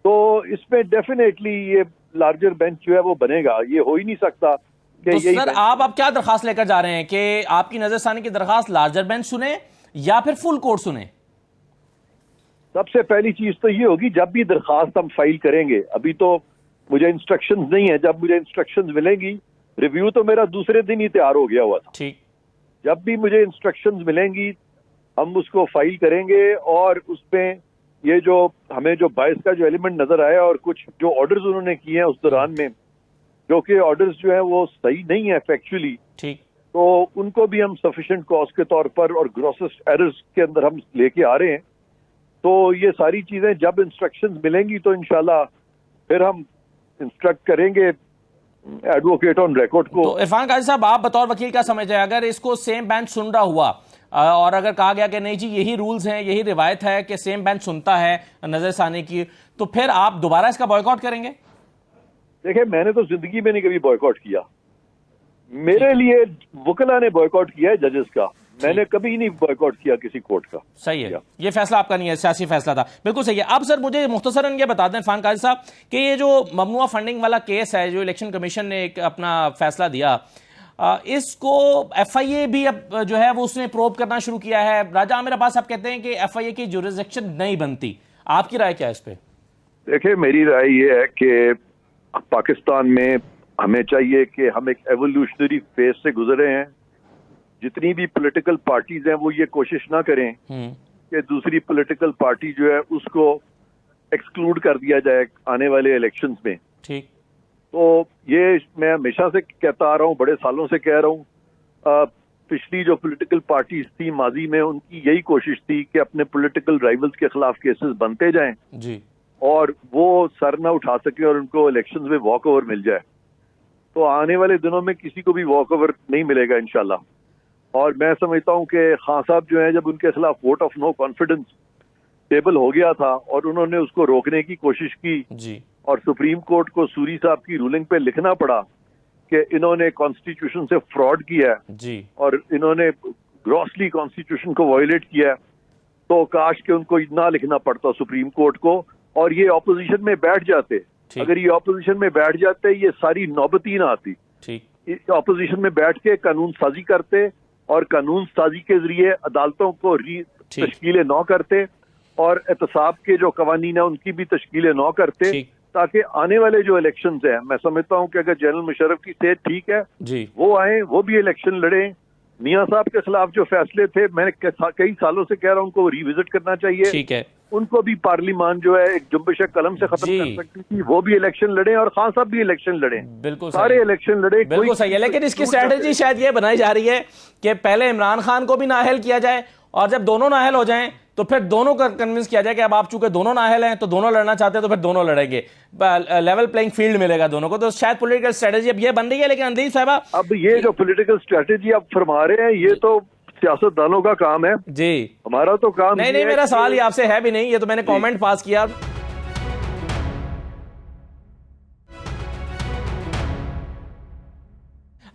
Speaker 5: तो इसमें डेफिनेटली ये लार्जर बेंच जो है वो बनेगा। ये हो ही नहीं सकता कि
Speaker 1: तो सर आप अब क्या दरखास्त लेकर जा रहे हैं कि आपकी नजरसानी की दरखास्त लार्जर बेंच सुने या फिर फुल कोर्ट सुने?
Speaker 5: सबसे पहली चीज तो ये होगी, जब भी दरखास्त हम फाइल करेंगे, अभी तो मुझे इंस्ट्रक्शंस नहीं है, जब मुझे इंस्ट्रक्शंस मिलेंगी, रिव्यू तो मेरा दूसरे दिन ही तैयार हो गया हुआ था।
Speaker 1: ठीक,
Speaker 5: जब भी मुझे इंस्ट्रक्शंस मिलेंगी हम उसको फाइल करेंगे, और उसमें ये जो हमें जो बायस का जो एलिमेंट नजर आया और कुछ जो ऑर्डर्स उन्होंने किए हैं उस दौरान में, जो कि ऑर्डर्स जो है वो सही नहीं है फैक्चुअली,
Speaker 1: ठीक,
Speaker 5: तो उनको भी हम सफिशिएंट कॉज के तौर पर और ग्रॉसेस्ट एरर्स के अंदर हम लेके आ रहे हैं। तो ये सारी चीजें जब इंस्ट्रक्शंस मिलेंगी तो इंशाल्लाह फिर हम इंस्ट्रक्ट करेंगे एडवोकेट ऑन रिकॉर्ड को।
Speaker 1: तो इरफान काजी साहब, आप बतौर वकील क्या समझते हैं, अगर इसको सेम बेंच सुन रहा हुआ और अगर कहा गया कि नहीं जी यही रूल्स हैं, यही रिवायत है कि सेम बेंच सुनता है नजरसानी की, तो फिर आप दोबारा इसका बॉयकॉट करेंगे?
Speaker 5: देखिए, मैंने तो जिंदगी में नहीं कभी बॉयकॉट किया। मेरे लिए वकला ने बॉयकॉट किया है जजेस का, मैंने कभी नहीं बॉयकॉट किया किसी कोर्ट का।
Speaker 1: सही है, ये फैसला आपका नहीं है, सियासी फैसला था। बिल्कुल सही है। अब सर मुझे मुख्तसरन ये बता दें इरफान काजी साहब कि ये जो ममनुआ फंडिंग वाला केस है, जो इलेक्शन कमीशन ने एक अपना फैसला दिया, इसको FIA भी अब जो है वो उसने प्रोब करना शुरू किया है। राजा आमिर अब्बास साहब कहते हैं कि FIA की जुरिसडिक्शन नहीं बनती, आपकी राय क्या है इस पे?
Speaker 5: देखिए, मेरी राय ये है कि पाकिस्तान में हमें चाहिए कि हम एक एवोल्यूशनरी फेज से गुजरे हैं। जितनी भी पॉलिटिकल पार्टीज हैं वो ये कोशिश ना करें कि दूसरी पॉलिटिकल पार्टी जो है उसको एक्सक्लूड कर दिया जाए आने वाले इलेक्शंस में।
Speaker 1: ठीक।
Speaker 5: तो ये मैं हमेशा से कहता आ रहा हूँ, बड़े सालों से कह रहा हूँ। पिछली जो पॉलिटिकल पार्टीज थी माजी में, उनकी यही कोशिश थी कि अपने पॉलिटिकल राइवल्स के खिलाफ केसेस बनते जाएं
Speaker 1: जी,
Speaker 5: और वो सर ना उठा सके और उनको इलेक्शंस में वॉक ओवर मिल जाए। तो आने वाले दिनों में किसी को भी वॉक ओवर नहीं मिलेगा इंशाल्लाह। और मैं समझता हूं कि खान साहब जो है, जब उनके खिलाफ vote of no confidence table हो गया था और उन्होंने उसको रोकने की कोशिश की
Speaker 1: जी,
Speaker 5: और सुप्रीम कोर्ट को सूरी साहब की रूलिंग पे लिखना पड़ा कि इन्होंने कॉन्स्टिट्यूशन से फ्रॉड किया है
Speaker 1: जी,
Speaker 5: और इन्होंने ग्रॉसली कॉन्स्टिट्यूशन को वायलेट किया है, तो काश के उनको इतना लिखना पड़ता सुप्रीम कोर्ट को और ये ऑपोजिशन में बैठ जाते। अगर ये ऑपोजिशन में बैठ जाते, ये सारी नौबत ही ना आती।
Speaker 1: ठीक।
Speaker 5: ऑपोजिशन में बैठ के कानून साजी करते और कानून साजी के जरिए अदालतों को तश्कीलें नौ करते और एहतसाब के जो कवानीन है उनकी भी तश्कीलें नौ करते, ताकि आने वाले जो इलेक्शंस हैं, मैं समझता हूं कि अगर जनरल मुशर्रफ की सेहत ठीक है
Speaker 1: जी,
Speaker 5: वो आए, वो भी इलेक्शन लड़े। मियां साहब के खिलाफ जो फैसले थे, मैंने कई सालों से कह रहा हूं, उनको रिविजिट करना चाहिए।
Speaker 1: ठीक है।
Speaker 5: उनको भी पार्लियामान जो है एक जुम्बिश कलम से खत्म कर सकती थी, वो भी इलेक्शन लड़े और खान साहब भी इलेक्शन लड़े।
Speaker 1: बिल्कुल
Speaker 5: सारे इलेक्शन लड़े।
Speaker 1: बिल्कुल सही है, लेकिन इसकी स्ट्रैटेजी शायद ये बनाई जा रही है कि पहले इमरान खान को भी नाअहल किया जाए और जब दोनों नाअहल हो जाएं तो फिर दोनों को कन्विंस किया जाए कि अब आप चूंकि दोनों नाअहल हैं तो दोनों लड़ना चाहते हैं तो फिर दोनों लड़ेंगे, लेवल प्लेइंग फील्ड मिलेगा दोनों को। तो शायद पॉलिटिकल स्ट्रेटेजी अब ये बन रही है। लेकिन अंदीप साहबा,
Speaker 5: अब ये जो पॉलिटिकल स्ट्रेटेजी आप फरमा रहे हैं, ये तो सियासतदानों का काम है
Speaker 1: जी,
Speaker 5: हमारा तो काम
Speaker 1: नहीं, मेरा सवाल ही आपसे है भी नहीं, ये तो मैंने कमेंट पास किया।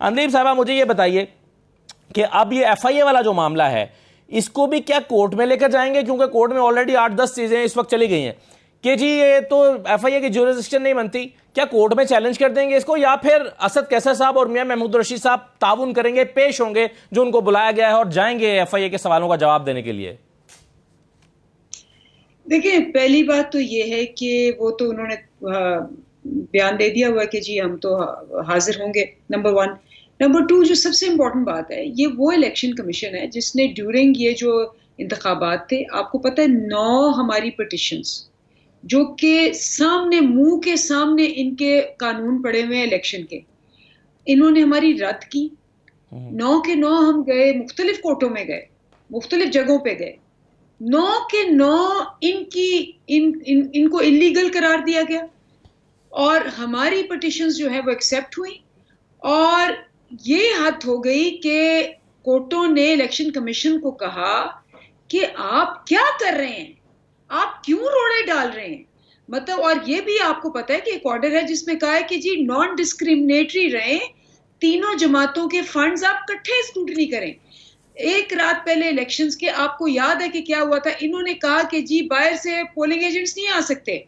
Speaker 1: अंदीप साहबा, मुझे ये बताइए कि अब ये एफआईए वाला जो मामला है, इसको भी क्या कोर्ट में लेकर जाएंगे? क्योंकि कोर्ट में ऑलरेडी 8-10 चीजें इस वक्त चली गई हैं कि जी ये तो एफआईए की ज्यूरिसडिक्शन नहीं बनती। क्या कोर्ट में चैलेंज कर देंगे इसको, या फिर असद कैसर साहब और मियां महमूद रशीद साहब ताउन करेंगे, पेश होंगे जो उनको बुलाया गया है और जाएंगे एफआईए के सवालों का जवाब देने के लिए?
Speaker 2: देखिए, पहली बात तो ये है कि वो तो उन्होंने बयान दे दिया हुआ कि जी हम तो हाजिर होंगे, नंबर 1। नंबर 2, जो सबसे इम्पोर्टेंट बात है, ये वो इलेक्शन कमीशन है जिसने ड्यूरिंग ये जो इंतखाबात थे, आपको पता है 9 हमारी पिटिशंस जो कि सामने, मुंह के सामने इनके कानून पड़े हुए हैं इलेक्शन के, इन्होंने हमारी रद्द की। 9 के 9 हम गए, मुख्तलिफ कोर्टों में गए, मुख्तलिफ जगहों पे गए, 9 के 9 इनको इलीगल करार दिया गया और हमारी पिटिशंस जो है वो एक्सेप्ट हुई। और ये हद हो गई कि कोर्टों ने इलेक्शन कमीशन को कहा कि आप क्या कर रहे हैं, आप क्यों रोड़े डाल रहे हैं, मतलब। और ये भी आपको पता है कि एक ऑर्डर है जिसमें कहा है कि जी नॉन डिस्क्रिमिनेटरी रहें, तीनों जमातों के फंड्स आप इकट्ठे स्क्रूटनी करें। एक रात पहले इलेक्शंस के, आपको याद है कि क्या हुआ था, इन्होंने कहा कि जी बाहर से पोलिंग एजेंट्स नहीं आ सकते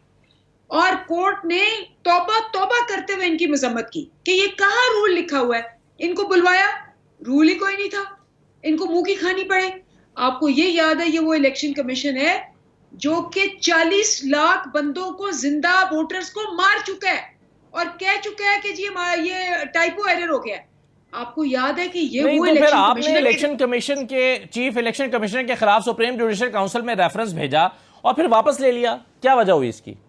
Speaker 2: और कोर्ट ने तौबा तौबा करते हुए इनकी मजम्मत की कि ये कहाँ रूल लिखा हुआ है। इनको बुलवाया, रूल ही कोई नहीं था, इनको मुंह की खानी पड़े। आपको ये याद है, ये वो इलेक्शन कमीशन है जो कि 40 लाख बंदों को, जिंदा वोटर्स को मार चुका है और कह चुका है कि जी ये टाइपो एरर हो गया है। आपको याद है कि ये
Speaker 1: नहीं,
Speaker 2: वो
Speaker 1: तो फिर आपने
Speaker 2: कमीशन
Speaker 1: इलेक्शन कमीशन के चीफ इलेक्शन कमिश्नर के खिलाफ सुप्रीम जुडिशियल काउंसिल में रेफरेंस भेजा और फिर वापस ले लिया, क्या वजह हुई इसकी?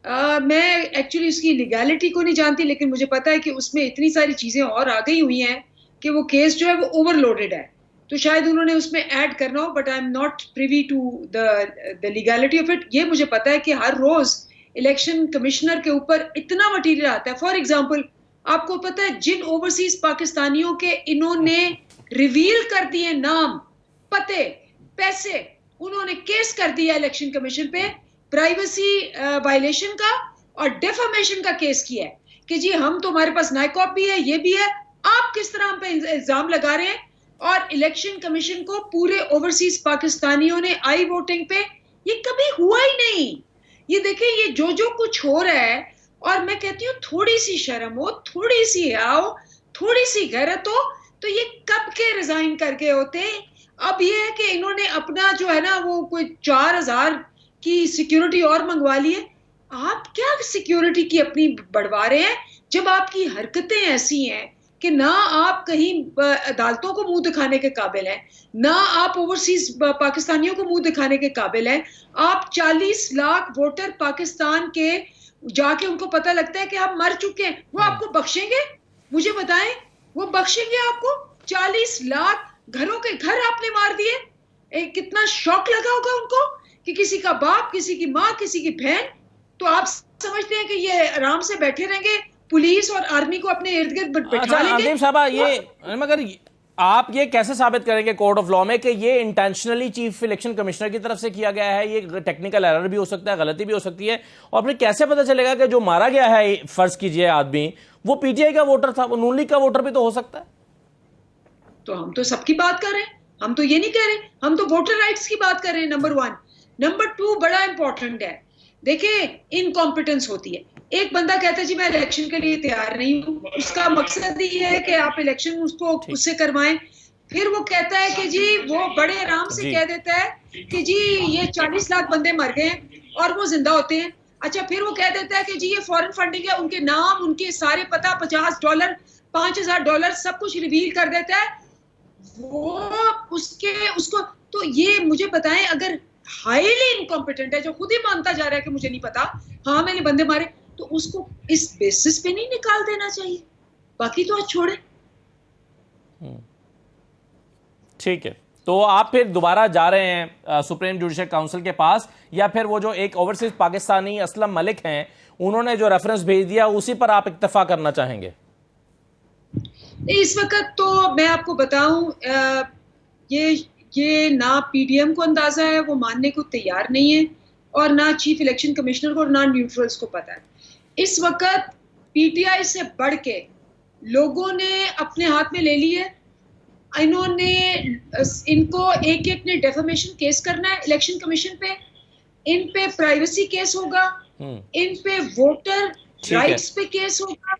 Speaker 2: मैं एक्चुअली उसकी लीगैलिटी को नहीं जानती, लेकिन मुझे पता है कि उसमें इतनी सारी चीजें और आ गई हुई हैं कि वो केस जो है वो ओवरलोडेड है, तो शायद उन्होंने उसमें ऐड करना हो, but I am not privy to the legality of it. ये मुझे पता है कि हर रोज इलेक्शन कमिश्नर के ऊपर इतना मटीरियल आता है। फॉर एग्जाम्पल, आपको पता है जिन ओवरसीज पाकिस्तानियों के इन्होंने रिवील कर दिए नाम, पते, पैसे, उन्होंने केस कर दिया इलेक्शन कमीशन पे, प्राइवेसी वायलेशन का और डेफामेशन का केस किया है कि जी हम तो, हमारे पास नाइकॉप भी है, ये भी है, आप किस तरह हम पे इल्जाम लगा रहे हैं। और इलेक्शन कमीशन को पूरे ओवरसीज पाकिस्तानियों ने आई वोटिंग पे, ये कभी हुआ ही नहीं। ये देखिए, ये जो कुछ हो रहा है, और मैं कहती हूँ थोड़ी सी शर्म हो, थोड़ी सी आओ, थोड़ी सी गैरत हो, तो ये कब के रिजाइन करके होते। अब ये है कि इन्होंने अपना जो है ना वो कोई 4000 की सिक्योरिटी और मंगवा ली है। आप क्या सिक्योरिटी की अपनी बढ़वा रहे हैं जब आपकी हरकतें ऐसी हैं कि ना आप कहीं अदालतों को मुंह दिखाने के काबिल हैं, ना आप ओवरसीज पाकिस्तानियों को मुंह दिखाने के काबिल हैं। आप 40 लाख वोटर पाकिस्तान के जाके उनको पता लगता है कि हम मर चुके हैं, वो आपको बख्शेंगे? मुझे बताएं, वो बख्शेंगे आपको? 40 लाख घरों के घर आपने मार दिए। कितना शौक लगा होगा उनको कि किसी का बाप, किसी की माँ, किसी की बहन। तो आप समझते हैं कि ये आराम से बैठे रहेंगे, पुलिस और आर्मी को अपने इर्द गिर्द बैठा लेंगे?
Speaker 1: अंतिम साहब, ये मगर आप ये कैसे साबित करेंगे कोर्ट ऑफ लॉ में कि ये इंटेंशनली चीफ इलेक्शन कमिश्नर की तरफ से किया गया है? ये टेक्निकल एरर भी हो सकता है, गलती भी हो सकती है, और फिर कैसे पता चलेगा कि जो मारा गया है, फर्ज कीजिए आदमी, वो पीटीआई का वोटर था, वो नून लीग का वोटर भी तो हो सकता है?
Speaker 2: तो हम तो सबकी बात कर रहे हैं, हम तो ये नहीं कह रहे, हम तो वोटर राइट्स की बात कर रहे हैं, नंबर 1। नंबर 2 बड़ा इंपॉर्टेंट है। देखिए, इनकॉम्पिटेंस होती है। एक बंदा कहता है जी मैं इलेक्शन के लिए तैयार नहीं हूं, उसका मकसद ही है कि आप इलेक्शन उससे करवाएं। फिर वो कहता है कि जी, वो बड़े आराम से कह देता है कि जी ये 40 लाख बंदे मर गए हैं और वो जिंदा होते हैं। अच्छा, फिर वो कह देता है कि जी ये फॉरेन फंडिंग है, उनके नाम, उनके सारे पता, $50, $5000 सब कुछ रिवील कर देता है वो उसको। तो ये मुझे बताएं, अगर हाईली इनकॉम्पिटेंट है, जो खुद ही मानता जा रहा है कि मुझे नहीं पता, हाँ मैंने बंदे मारे, तो उसको इस बेसिस पे नहीं निकाल देना चाहिए? बाकी तो आज छोड़े।
Speaker 1: ठीक है, तो आप फिर दोबारा जा रहे हैं सुप्रीम जुडिशियल काउंसिल के पास, या फिर वो जो एक ओवरसीज पाकिस्तानी असलम मलिक हैं, उन्होंने जो रेफरेंस भेज दिया उसी पर आप इक्तफा करना चाहेंगे?
Speaker 2: इस वक्त तो मैं आपको बताऊं, ये ना पीडीएम को अंदाजा है, वो मानने को तैयार नहीं है, और ना चीफ इलेक्शन कमिश्नर को और ना न्यूट्रल्स को पता है। इस वक्त पीटीआई से बढ़ के लोगों ने अपने हाथ में ले ली है। इनको एक ने डेफेमेशन केस करना है इलेक्शन कमीशन पे, इन पे प्राइवेसी केस होगा, इन पे वोटर राइट्स पे केस होगा,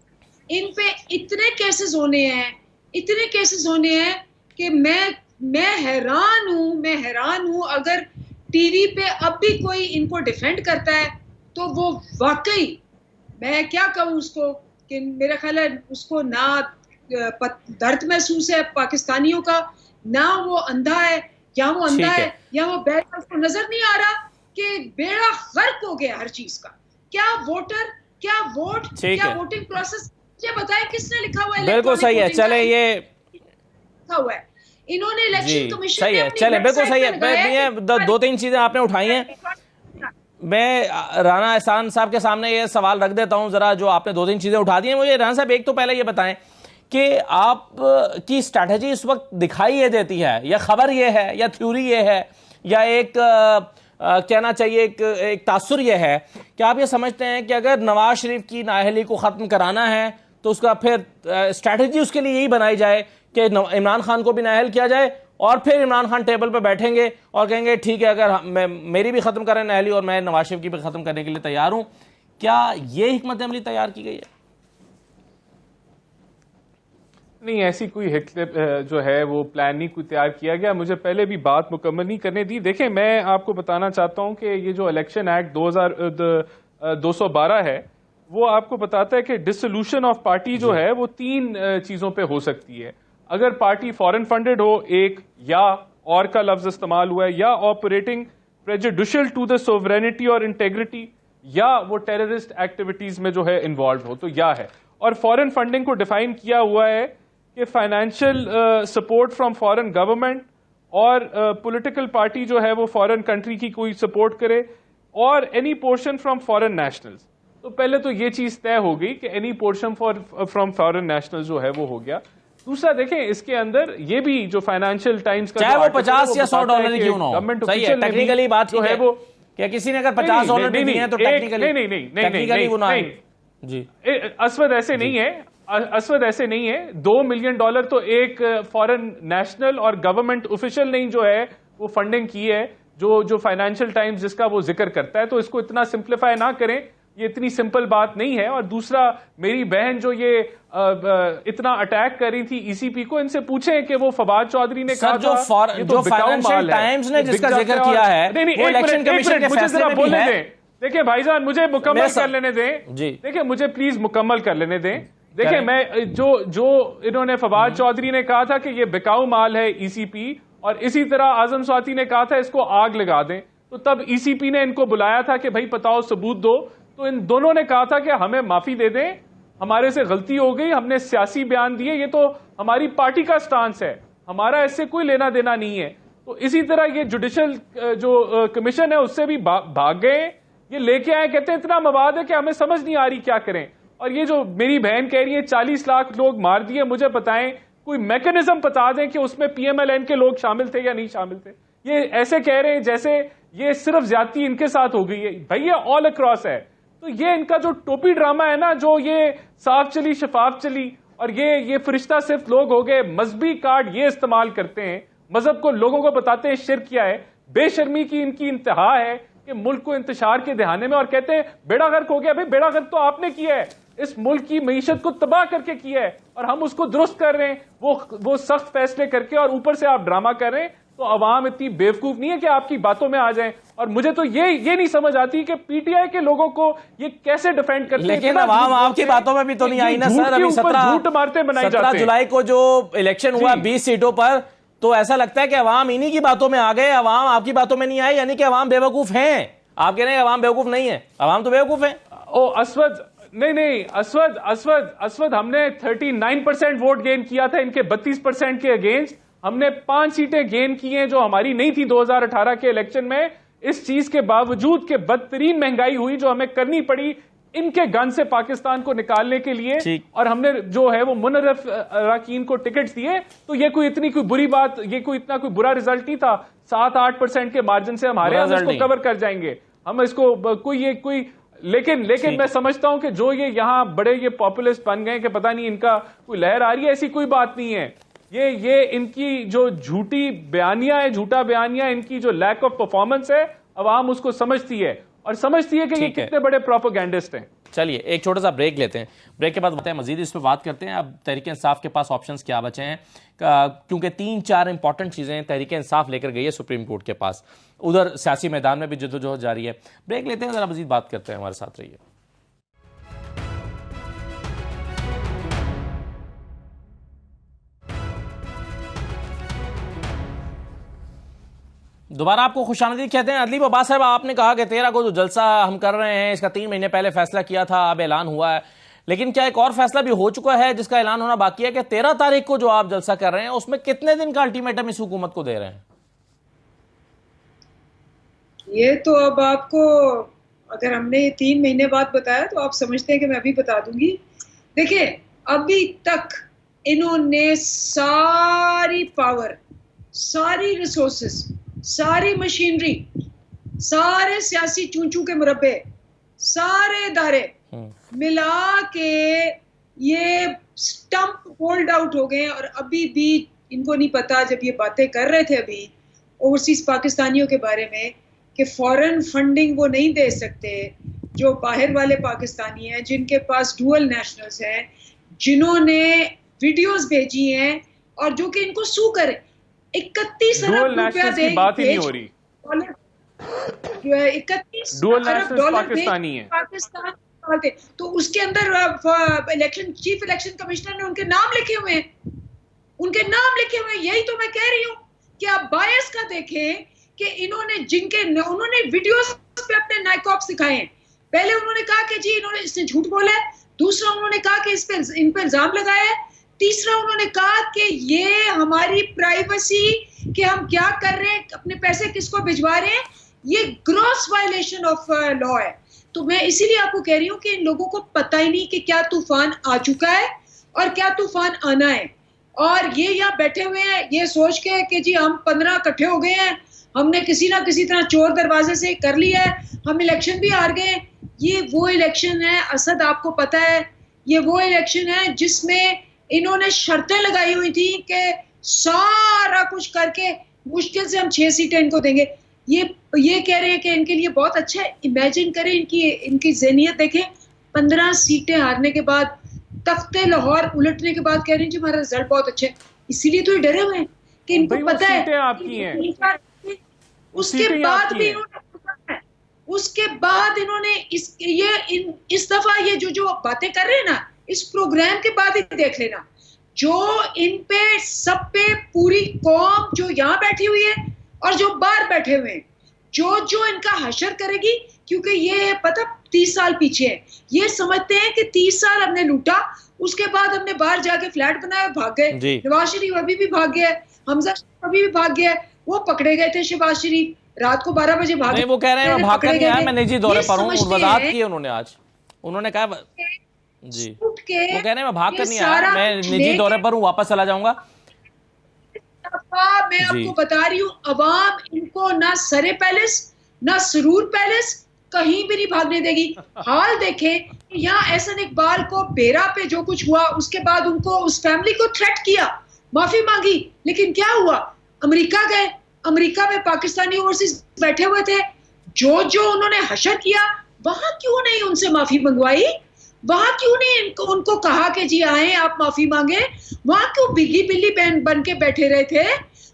Speaker 2: इन पे इतने केसेस होने हैं कि मैं हैरान हूं। अगर टीवी पे अब भी कोई इनको डिफेंड करता है तो वो वाकई, मैं क्या कहूं उसको, कि मेरा ख्याल है उसको ना दर्द महसूस है पाकिस्तानियों का, ना वो अंधा है, या वो अंधा है या वो बहरा, उसको नजर नहीं आ रहा कि बेड़ा गर्क हो गया हर चीज का। क्या वोटर, क्या वोट, क्या वोटिंग प्रोसेस, मुझे बताएं किसने लिखा हुआ है?
Speaker 1: बिल्कुल सही है, चले ये
Speaker 2: लिखा हुआ है इन्होंने इलेक्शन कमीशन
Speaker 1: सही है, चले बिल्कुल सही है। 2-3 चीजें आपने उठाई हैं। मैं राना एहसान साहब के सामने ये सवाल रख देता हूं जरा, जो आपने 2-3 चीजें उठा दी हैं। मुझे राना साहब एक तो पहले ये बताएं कि आप की स्ट्रैटेजी इस वक्त दिखाई ये देती है, या खबर ये है, या थ्योरी ये है, या एक कहना चाहिए एक तासुर ये है कि आप ये समझते हैं कि अगर नवाज शरीफ की नाअहली को ख़त्म कराना है तो उसका फिर स्ट्रैटेजी उसके लिए यही बनाई जाए कि इमरान खान को भी नाअहल किया जाए, और फिर इमरान खान टेबल पर बैठेंगे और कहेंगे ठीक है, अगर मेरी भी ख़त्म करें नाअहली और मैं नवाज शरीफ की भी ख़त्म करने के लिए तैयार हूँ। क्या ये हिकमत अमली तैयार की गई है?
Speaker 3: नहीं, ऐसी कोई जो है वो प्लान नहीं कोई तैयार किया गया। मुझे पहले भी बात मुकम्मल नहीं करने दी। देखें, मैं आपको बताना चाहता हूं कि ये जो इलेक्शन एक्ट 212 है, वो आपको बताता है कि डिसोल्यूशन ऑफ पार्टी जो है वो 3 चीज़ों पे हो सकती है। अगर पार्टी फॉरेन फंडेड हो, एक, या और का लफ्ज इस्तेमाल हुआ है, या operating prejudicial to the sovereignty और इंटेग्रिटी, या वो टेररिस्ट एक्टिविटीज में जो है इन्वॉल्व हो, तो या है। और फॉरेन फंडिंग को डिफाइन किया हुआ है कि financial support from foreign government, और पॉलिटिकल पार्टी जो है वो फॉरेन कंट्री की कोई सपोर्ट करे, और any portion from foreign nationals. तो पहले तो ये चीज तय हो गई कि any portion from foreign nationals जो है वो हो गया। दूसरा, देखें, इसके अंदर ये भी जो फाइनेंशियल टाइम्स का,
Speaker 1: चाहे वो 50 या 100 डॉलर क्यों ना हो, सही है, टेक्निकली बात जो है वो, क्या किसी ने अगर $50 भी दिए हैं तो टेक्निकली वो ना जी।
Speaker 3: असवद ऐसे नहीं है, असवद ऐसे नहीं है। $2 मिलियन तो एक फॉरेन नेशनल और गवर्नमेंट ऑफिशियल ने जो है वो फंडिंग की है, जो फाइनेंशियल टाइम्स जिसका वो जिक्र करता है। तो इसको इतना सिंप्लीफाई ना करें, ये इतनी सिंपल बात नहीं है। और दूसरा, मेरी बहन जो ये इतना अटैक कर रही थी ईसीपी को, इनसे पूछें कि वो फवाद चौधरी ने कहा
Speaker 1: जो फाइनेंशियल टाइम्स ने जिसका जिक्र किया है, वो इलेक्शन कमीशन के फैसले में भी है।
Speaker 3: देखिए भाईजान, मुझे मुकम्मल कर लेने दें। देखिए, मुझे प्लीज मुकम्मल कर लेने दें। देखिए, मैं जो इन्होंने फवाद चौधरी ने कहा था कि ये बिकाऊ माल है ईसीपी, और इसी तरह आजम स्वाति ने कहा था इसको आग लगा दें, तो तब ईसीपी ने इनको बुलाया था कि भाई बताओ, सबूत दो। तो इन दोनों ने कहा था कि हमें माफी दे दें, हमारे से गलती हो गई, हमने सियासी बयान दिए, ये तो हमारी पार्टी का स्टांस है, हमारा इससे कोई लेना देना नहीं है। तो इसी तरह ये जुडिशल जो कमीशन है उससे भी भाग गए, ये लेके आए, कहते हैं इतना मवाद है कि हमें समझ नहीं आ रही क्या करें। और ये जो मेरी बहन कह रही है 40 लाख लोग मार दिए, मुझे बताएं कोई मैकेनिज्म बता दें कि उसमें पीएमएलएन के लोग शामिल थे या नहीं शामिल थे। ये ऐसे कह रहे हैं जैसे ये सिर्फ ज्यादती इनके साथ हो गई है। भाई ये ऑल अक्रॉस है। तो ये इनका जो टोपी ड्रामा है ना, जो ये साफ चली शफाफ चली, और ये फरिश्ता सिर्फ लोग हो गए, मजहबी कार्ड ये इस्तेमाल करते हैं, मजहब को लोगों को बताते हैं शिर्क किया है। बेशर्मी की इनकी इंतहा है कि मुल्क को इंतशार के दहाने में, और कहते हैं बेड़ा गर्क हो गया। भाई बेड़ा गर्क तो आपने किया है, इस मुल्क की मईशत को तबाह करके किया है, और हम उसको दुरुस्त कर रहे हैं वो सख्त फैसले करके, और ऊपर से आप ड्रामा कर रहे हैं। तो अवाम इतनी बेवकूफ नहीं है कि आपकी बातों में आ जाए। और मुझे तो ये नहीं समझ आती कि पीटीआई के लोगों को ये कैसे डिफेंड करते हैं।
Speaker 1: लेकिन अवाम आपकी बातों में भी तो नहीं आई ना सर। अभी 17 जुलाई को जो इलेक्शन हुआ 20 सीटों पर, तो ऐसा लगता है कि अवाम इन्हीं की बातों में आ गए, अवाम आपकी बातों में नहीं आए, यानी कि अवाम बेवकूफ हैं। आप कह रहे हैं अवाम बेवकूफ नहीं है, अवाम तो बेवकूफ है।
Speaker 3: ओ असवद, नहीं असवद, हमने 39% वोट गेन किया था इनके 32% के अगेंस्ट। हमने 5 सीटें गेन की हैं जो हमारी नहीं थी 2018 के इलेक्शन में। इस चीज के बावजूद के बदतरीन महंगाई हुई जो हमें करनी पड़ी इनके गन से पाकिस्तान को निकालने के लिए, और हमने जो है वो मुनर्रफ अराकीन को टिकट्स दिए। तो ये कोई इतनी कोई बुरी बात, ये कोई इतना कोई बुरा रिजल्ट नहीं था। 7-8% के मार्जिन से हमारे हम इसको कवर कर जाएंगे, हम इसको कोई लेकिन मैं समझता हूं कि जो ये यहाँ बड़े ये पॉपुलिस्ट बन गए कि पता नहीं इनका कोई लहर आ रही है, ऐसी कोई बात नहीं है। ये इनकी जो झूठी बयानियां है, झूठा बयानियां, इनकी जो लैक ऑफ परफॉर्मेंस है, अवाम उसको समझती है, और समझती है कि ये कितने बड़े प्रोपेगेंडिस्ट हैं।
Speaker 1: चलिए एक छोटा सा ब्रेक लेते हैं, ब्रेक के बाद बताएं मजीद इस पर बात करते हैं। अब तहरीक इंसाफ के पास ऑप्शंस क्या बचे हैं, क्योंकि 3-4 इंपॉर्टेंट चीजें तहरीक इंसाफ लेकर गई है सुप्रीम कोर्ट के पास, उधर सियासी मैदान में भी जद्दोजहद जारी है। ब्रेक लेते हैं, जरा मजीद बात करते हैं, हमारे साथ रहिए। दोबारा आपको खुशामदीद कहते हैं। अदलीब अब्बास साहब, आपने कहा कि 13 को जो जलसा हम कर रहे हैं इसका 3 महीने पहले फैसला किया था, अब ऐलान हुआ है, लेकिन क्या एक और फैसला भी हो चुका है जिसका ऐलान होना बाकी है कि 13 तारीख को जो आप जलसा कर रहे हैं उसमें कितने दिन का अल्टीमेटम इस हुकूमत को दे रहे हैं?
Speaker 2: ये तो अब आपको, अगर हमने 3 महीने बाद बताया तो आप समझते हैं कि मैं अभी बता दूंगी। देखिए, अभी तक इन्होंने सारी पावर, सारी रिसोर्सेस, सारी मशीनरी, सारे सियासी चूंचू के मुरब्बे, सारे इदारे मिला के ये स्टंप होल्ड आउट हो गए। और अभी भी इनको नहीं पता, जब ये बातें कर रहे थे अभी ओवरसीज पाकिस्तानियों के बारे में, कि फॉरेन फंडिंग वो नहीं दे सकते जो बाहर वाले पाकिस्तानी हैं, जिनके पास डुअल नेशनल्स हैं, जिन्होंने वीडियोस भेजी हैं और जो कि इनको सू करे। 31 अरब रुपया की बात ही नहीं हो रही, 31 अरब डॉलर पाकिस्तानी है पाकिस्तान। तो उसके अंदर इलेक्शन चीफ इलेक्शन कमिश्नर ने उनके नाम लिखे हुए हैं, उनके नाम लिखे हुए हैं। यही तो मैं कह रही हूँ कि आप बायस का देखें कि उन्होंने वीडियोस पे अपने नाइकॉप सिखाए हैं। पहले उन्होंने कहा कि जी इसने झूठ बोला है, दूसरा उन्होंने कहा कि इन पे इल्जाम लगाया है, तीसरा उन्होंने कहा कि ये हमारी प्राइवेसी, कि हम क्या कर रहे हैं, अपने पैसे किसको भिजवा रहे हैं, ये ग्रॉस वायलेशन ऑफ लॉ है। तो मैं इसीलिए आपको कह रही हूँ कि इन लोगों को पता ही नहीं कि क्या तूफान आ चुका है और क्या तूफान आना है। और ये यहाँ बैठे हुए हैं ये सोच के कि जी हम 15 इकट्ठे हो गए हैं, हमने किसी ना किसी तरह चोर दरवाजे से कर लिया है, हम इलेक्शन भी हार गए। ये वो इलेक्शन है असद, आपको पता है, ये वो इलेक्शन है जिसमें इन्होंने शर्तें लगाई हुई थी कि सारा कुछ करके मुश्किल से हम 6 सीटें इनको देंगे। ये कह रहे हैं कि इनके लिए बहुत अच्छा है। इमेजिन करें इनकी ज़हनियत देखें, 15 सीटें हारने के बाद, तख्ते लाहौर उलटने के बाद कह रहे हैं जी हमारा रिजल्ट बहुत अच्छा है। इसीलिए तो ये डरे हुए हैं कि इनको पता है
Speaker 3: आपकी हैं।
Speaker 2: उसके बाद भी उसके बाद इन्होंने इस दफा ये जो बातें कर रहे हैं ना, इस प्रोग्राम के बाद ही देख लेना, जो इन पे सब पे पूरी कौम जो यहाँ बैठी हुई है और जो बाहर बैठे हुए हैं, जो इनका हशर करेगी, क्योंकि ये पता 30 साल पीछे है, ये समझते हैं कि 30 साल हमने लूटा, उसके बाद हमने बाहर जाके फ्लैट बनाया, भाग गए। शहबाज शरीफ अभी भी भाग गया है, हमजा अभी भी भाग गया है, वो पकड़े गए थे शहबाज शरीफ, रात को 12 बजे भागे।
Speaker 1: वो कह रहे हैं मैं भाग कर नहीं आया, मैं निजी दौरे पर हूँ, वजाहत की उन्होंने आज, उन्होंने कहा जी, वो कह रहे हैं मैं भाग कर नहीं आया, मैं निजी दौरे पर हूँ, वापस चला जाऊंगा।
Speaker 2: मैं आपको बता रही हूँ, अवाम इनको ना सरे पैलेस ना सरूर पैलेस कहीं भी नहीं भागने देगी। हाल देखें, यहाँ एहसन इकबाल को बेरा पे जो कुछ हुआ, उसके बाद उनको उस फैमिली को थ्रेट किया, माफी मांगी, लेकिन क्या हुआ, अमेरिका गए, अमेरिका में पाकिस्तानी ओवरसीज बैठे हुए थे, जो उन्होंने हशर किया, वहां क्यों नहीं उनसे माफी मंगवाई, वहां क्यों नहीं उनको कहा कि जी आए आप माफी मांगे, वहां क्यों बिगी बिल्ली बन के बैठे रहे थे,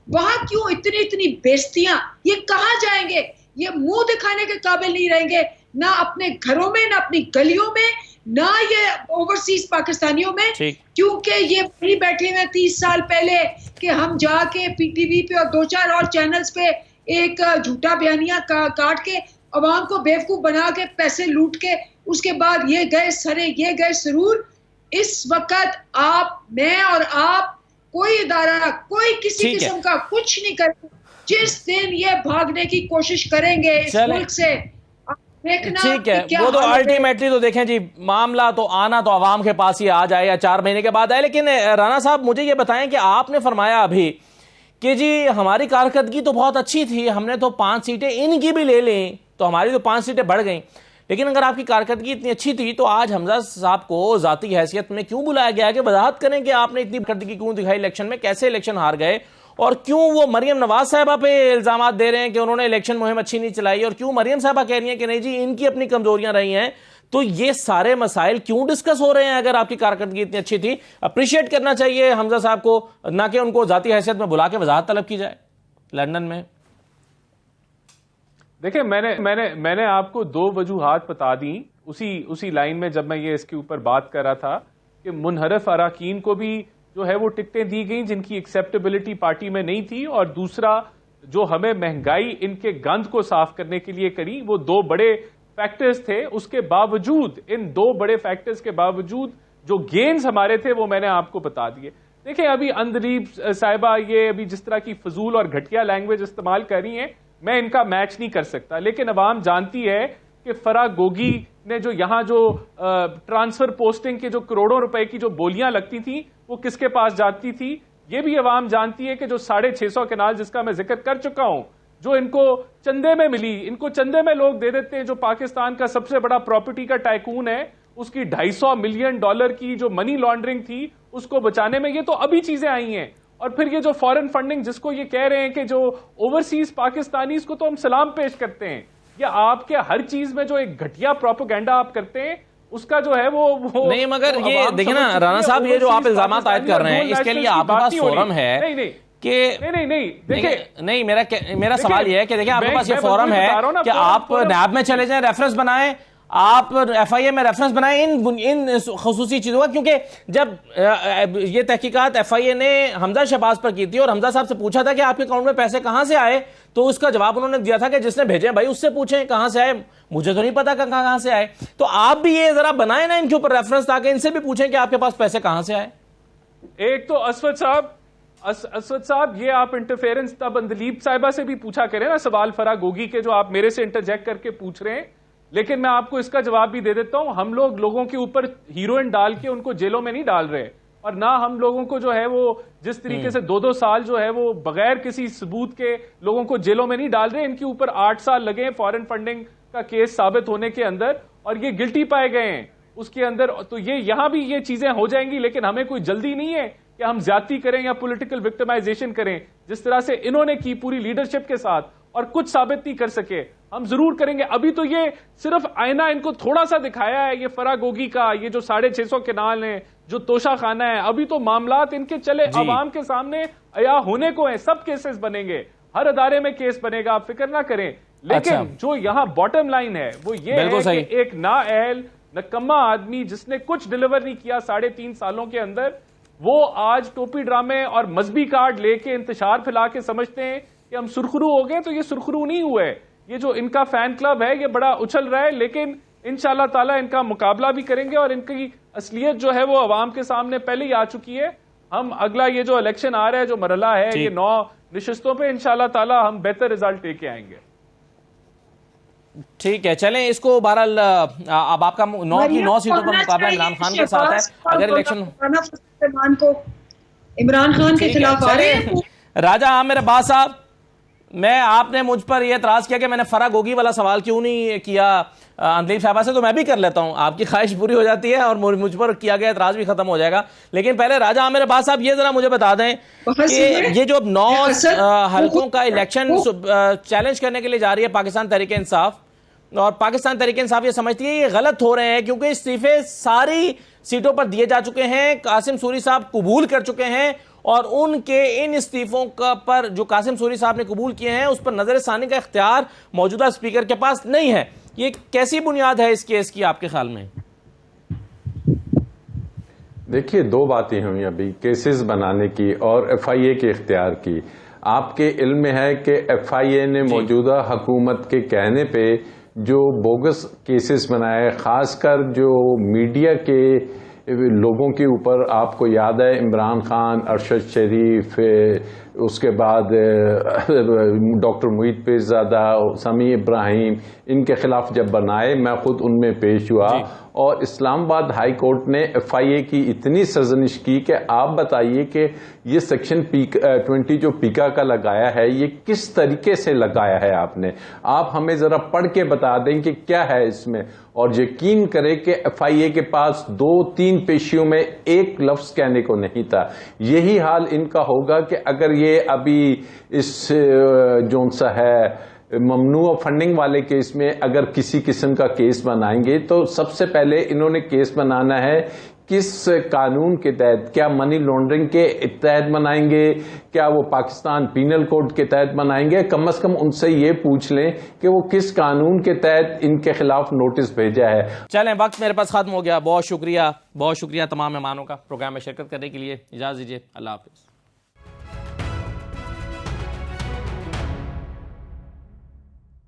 Speaker 2: वहां क्यों इतनी बेइज्जतियां, ये कहां जाएंगे, ये मुंह दिखाने के काबिल नहीं रहेंगे, ना अपने घरों में, ना अपनी गलियों में, ना ये ओवरसीज पाकिस्तानियों में, क्योंकि ये वही बैठे हुए 30 साल पहले कि हम जाके पीटीवी पे और 2-4 और चैनल्स पे एक झूठा बयानिया काट के अवाम को बेवकूफ बना के पैसे लूट के उसके बाद ये गए सरे, ये गए सरूर। इस वक्त आप, मैं और आप, कोई इदारा, कोई किसी किस्म का कुछ नहीं करेगा। जिस दिन ये भागने की कोशिश करेंगे इस मुल्क से,
Speaker 1: ठीक है, वो तो अल्टीमेटली तो देखें जी, मामला तो आना तो आवाम के पास ही आ जाए या 4 महीने के बाद आए। लेकिन राना साहब मुझे ये बताएं कि आपने फरमाया अभी कि जी हमारी कारकर्दगी तो बहुत अच्छी थी, हमने तो 5 सीटें इनकी भी ले लें तो हमारी तो 5 सीटें बढ़ गई, लेकिन अगर आपकी कारकर्दगी इतनी अच्छी थी तो आज हमजा साहब को जाती हैसियत में क्यों बुलाया गया है कि वजाहत करें कि आपने इतनी कारकर्दगी क्यों दिखाई इलेक्शन में, कैसे इलेक्शन हार गए, और क्यों वो मरियम नवाज साहिबा पे इल्जाम दे रहे हैं कि उन्होंने इलेक्शन मुहिम अच्छी नहीं चलाई, और क्यों मरियम साहिबा कह रही हैं कि नहीं जी इनकी अपनी कमजोरियां रही हैं। तो ये सारे मसाइल क्यों डिस्कस हो रहे हैं अगर आपकी कारकर्दगी इतनी अच्छी थी? अप्रिशिएट करना चाहिए हमजा साहब को, ना कि उनको जाती हैसियत में बुला के वजाहत तलब की जाए लंदन में।
Speaker 3: देखिए, मैंने आपको 2 वजूहात बता दी उसी लाइन में जब मैं ये इसके ऊपर बात कर रहा था कि मुनहरफ अराकीन को भी जो है वो टिकटें दी गई जिनकी एक्सेप्टेबिलिटी पार्टी में नहीं थी, और दूसरा जो हमें महंगाई इनके गंद को साफ करने के लिए करी, वो 2 बड़े फैक्टर्स थे। उसके बावजूद, इन 2 बड़े फैक्टर्स के बावजूद जो गेन्स हमारे थे वो मैंने आपको बता दिए। देखिए, अभी अंदलीब साहिबा ये अभी जिस तरह की फजूल और घटिया लैंग्वेज इस्तेमाल कर रही हैं, मैं इनका मैच नहीं कर सकता, लेकिन अवाम जानती है कि फराह गोगी ने जो यहाँ जो ट्रांसफर पोस्टिंग के जो करोड़ों रुपए की जो बोलियां लगती थी वो किसके पास जाती थी, ये भी अवाम जानती है कि जो 650 कनाल जिसका मैं जिक्र कर चुका हूं, जो इनको चंदे में मिली, इनको चंदे में लोग दे देते हैं। जो पाकिस्तान का सबसे बड़ा प्रॉपर्टी का टाइकून है, उसकी $250 मिलियन की जो मनी लॉन्ड्रिंग थी उसको बचाने में ये तो अभी चीजें आई हैं। और फिर ये जो फॉरेन फंडिंग जिसको ये कह रहे हैं कि जो ओवरसीज पाकिस्तानी, इसको तो हम सलाम पेश करते हैं। या आपके हर चीज में जो एक घटिया प्रोपेगेंडा आप करते हैं उसका जो है वो
Speaker 1: नहीं, मगर ये देखिए ना राना साहब, ये जो आप इल्जामात आयद कर रहे हैं इसके लिए आपके पास फोरम है कि नहीं देखिए, नहीं मेरा सवाल ये है कि देखिए आपके पास ये फोरम है कि आप नैब में चले जाएं, रेफरेंस बनाएं, आप FIA में रेफरेंस बनाएं इन खसूसी चीजों का, क्योंकि जब ये तहकीकात FIA ने हमजा शहबाज पर की थी और हमजा साहब से पूछा था कि आपके अकाउंट में पैसे कहां से आए, तो उसका जवाब उन्होंने दिया था कि जिसने भेजे भाई उससे पूछें कहां से आए, मुझे तो नहीं पता कहां से आए। तो आप भी ये जरा बनाए ना इनके ऊपर रेफरेंस, ताकि इनसे भी पूछें कि आपके पास पैसे कहां से आए।
Speaker 3: एक तो असवद साहब ये आप इंटरफेरेंस तब अंदलीब साहिबा से भी पूछा करें ना सवाल फराह गोगी के, जो आप मेरे से इंटरजेक्ट करके पूछ रहे हैं। लेकिन मैं आपको इसका जवाब भी दे देता हूं, हम लोगों के ऊपर हीरोइन डाल के उनको जेलों में नहीं डाल रहे, और ना हम लोगों को जो है वो जिस तरीके से 2-2 साल जो है वो बगैर किसी सबूत के लोगों को जेलों में नहीं डाल रहे। इनके ऊपर 8 साल लगे हैं फॉरेन फंडिंग का केस साबित होने के अंदर, और ये गिल्टी पाए गए हैं उसके अंदर। तो ये यहां भी ये चीजें हो जाएंगी, लेकिन हमें कोई जल्दी नहीं है कि हम ज्यादती करें या पॉलिटिकल विक्टिमाइजेशन करें जिस तरह से इन्होंने की पूरी लीडरशिप के साथ, और कुछ साबित नहीं कर सके। हम जरूर करेंगे। अभी तो ये सिर्फ आईना इनको थोड़ा सा दिखाया है, ये फराह गोगी का, ये जो 650 केनाल है, जो तोशा खाना है, अभी तो मामलात इनके चले अवाम के सामने अया होने को है। सब केसेस बनेंगे, हर अदारे में केस बनेगा, आप फिक्र ना करें। लेकिन जो यहाँ बॉटम लाइन है वो ये है कि एक नाअहल नकम्मा आदमी जिसने कुछ डिलीवर नहीं किया 3.5 सालों के अंदर, वो आज टोपी ड्रामे और मजहबी कार्ड लेके इंतशार फैला के समझते हैं कि हम सुरखरू हो गए। तो ये सुरखरू नहीं हुए, ये जो इनका फैन क्लब है ये बड़ा उछल रहा है, लेकिन इंशाल्लाह ताला इनका मुकाबला भी करेंगे और इनकी असलियत जो है वो अवाम के सामने पहले ही आ चुकी है। हम अगला ये जो इलेक्शन आ रहा है, जो मरहला है, ये 9 निशस्तों पे इंशाल्लाह ताला हम बेहतर रिजल्ट लेके आएंगे।
Speaker 1: ठीक है, चलें इसको बहरहाल अब आपका 9 की 9 सीटों पर मुकाबला इमरान खान के साथ है। अगर इलेक्शन
Speaker 2: इमरान खान के खिलाफ आ रहे हैं
Speaker 1: राजा आमिर अब्बास साहब, मैं आपने मुझ पर यह एतराज किया कि मैंने फरा गोगी वाला सवाल क्यों नहीं किया अंदलीब साहबा से, तो मैं भी कर लेता हूं, आपकी ख्वाहिश पूरी हो जाती है और मुझ पर किया गया एतराज भी खत्म हो जाएगा। लेकिन पहले राजा आमिर अब्बास साहब ये जरा मुझे बता दें कि ये जो 9 हलकों का इलेक्शन चैलेंज करने के लिए जा रही है पाकिस्तान तहरीक इंसाफ, और पाकिस्तान तहरीक इंसाफ ये समझती है ये गलत हो रहे हैं क्योंकि इस्तीफे सारी सीटों पर दिए जा चुके हैं, कासिम सूरी साहब कबूल कर चुके हैं और उनके इन इस्तीफों का पर जो कासिम सूरी साहब ने कबूल किए हैं उस पर नजरसानी का इख्तियार मौजूदा स्पीकर के पास नहीं है। ये कैसी बुनियाद है इस केस की आपके ख्याल में?
Speaker 4: देखिए, 2 बातें हुई अभी, केसेस बनाने की और FIA के इख्तियार की। आपके इल्म में है कि FIA ने मौजूदा हुकूमत के कहने पे जो बोगस केसेस बनाए, खासकर जो मीडिया के लोगों के ऊपर, आपको याद है इमरान खान, अरशद शरीफ, उसके बाद डॉक्टर मुईद पीरजादा, समी इब्राहिम, इनके खिलाफ जब बनाए, मैं खुद उनमें पेश हुआ और इस्लामाबाद हाई कोर्ट ने FIA की इतनी सरजनिश की कि आप बताइए कि ये सेक्शन 20 जो पीका का लगाया है ये किस तरीके से लगाया है आपने, आप हमें जरा पढ़ के बता दें कि क्या है इसमें। और यकीन करें कि FIA के पास 2-3 पेशियों में एक लफ्ज कहने को नहीं था। यही हाल इनका होगा कि अगर ये अभी इस जो सा है ममनू फंडिंग वाले केस में अगर किसी किस्म का केस बनाएंगे तो सबसे पहले इन्होंने केस बनाना है किस कानून के तहत, क्या मनी लॉन्ड्रिंग के तहत बनाएंगे, क्या वो पाकिस्तान पीनल कोड के तहत बनाएंगे। कम से कम उनसे ये पूछ लें कि वो किस कानून के तहत इनके खिलाफ नोटिस भेजा है।
Speaker 1: चलें, वक्त मेरे पास खत्म हो गया। बहुत शुक्रिया तमाम मेहमानों का प्रोग्राम में शिरकत करने के लिए। इजाज़त दीजिए, अल्लाह हाफिज़।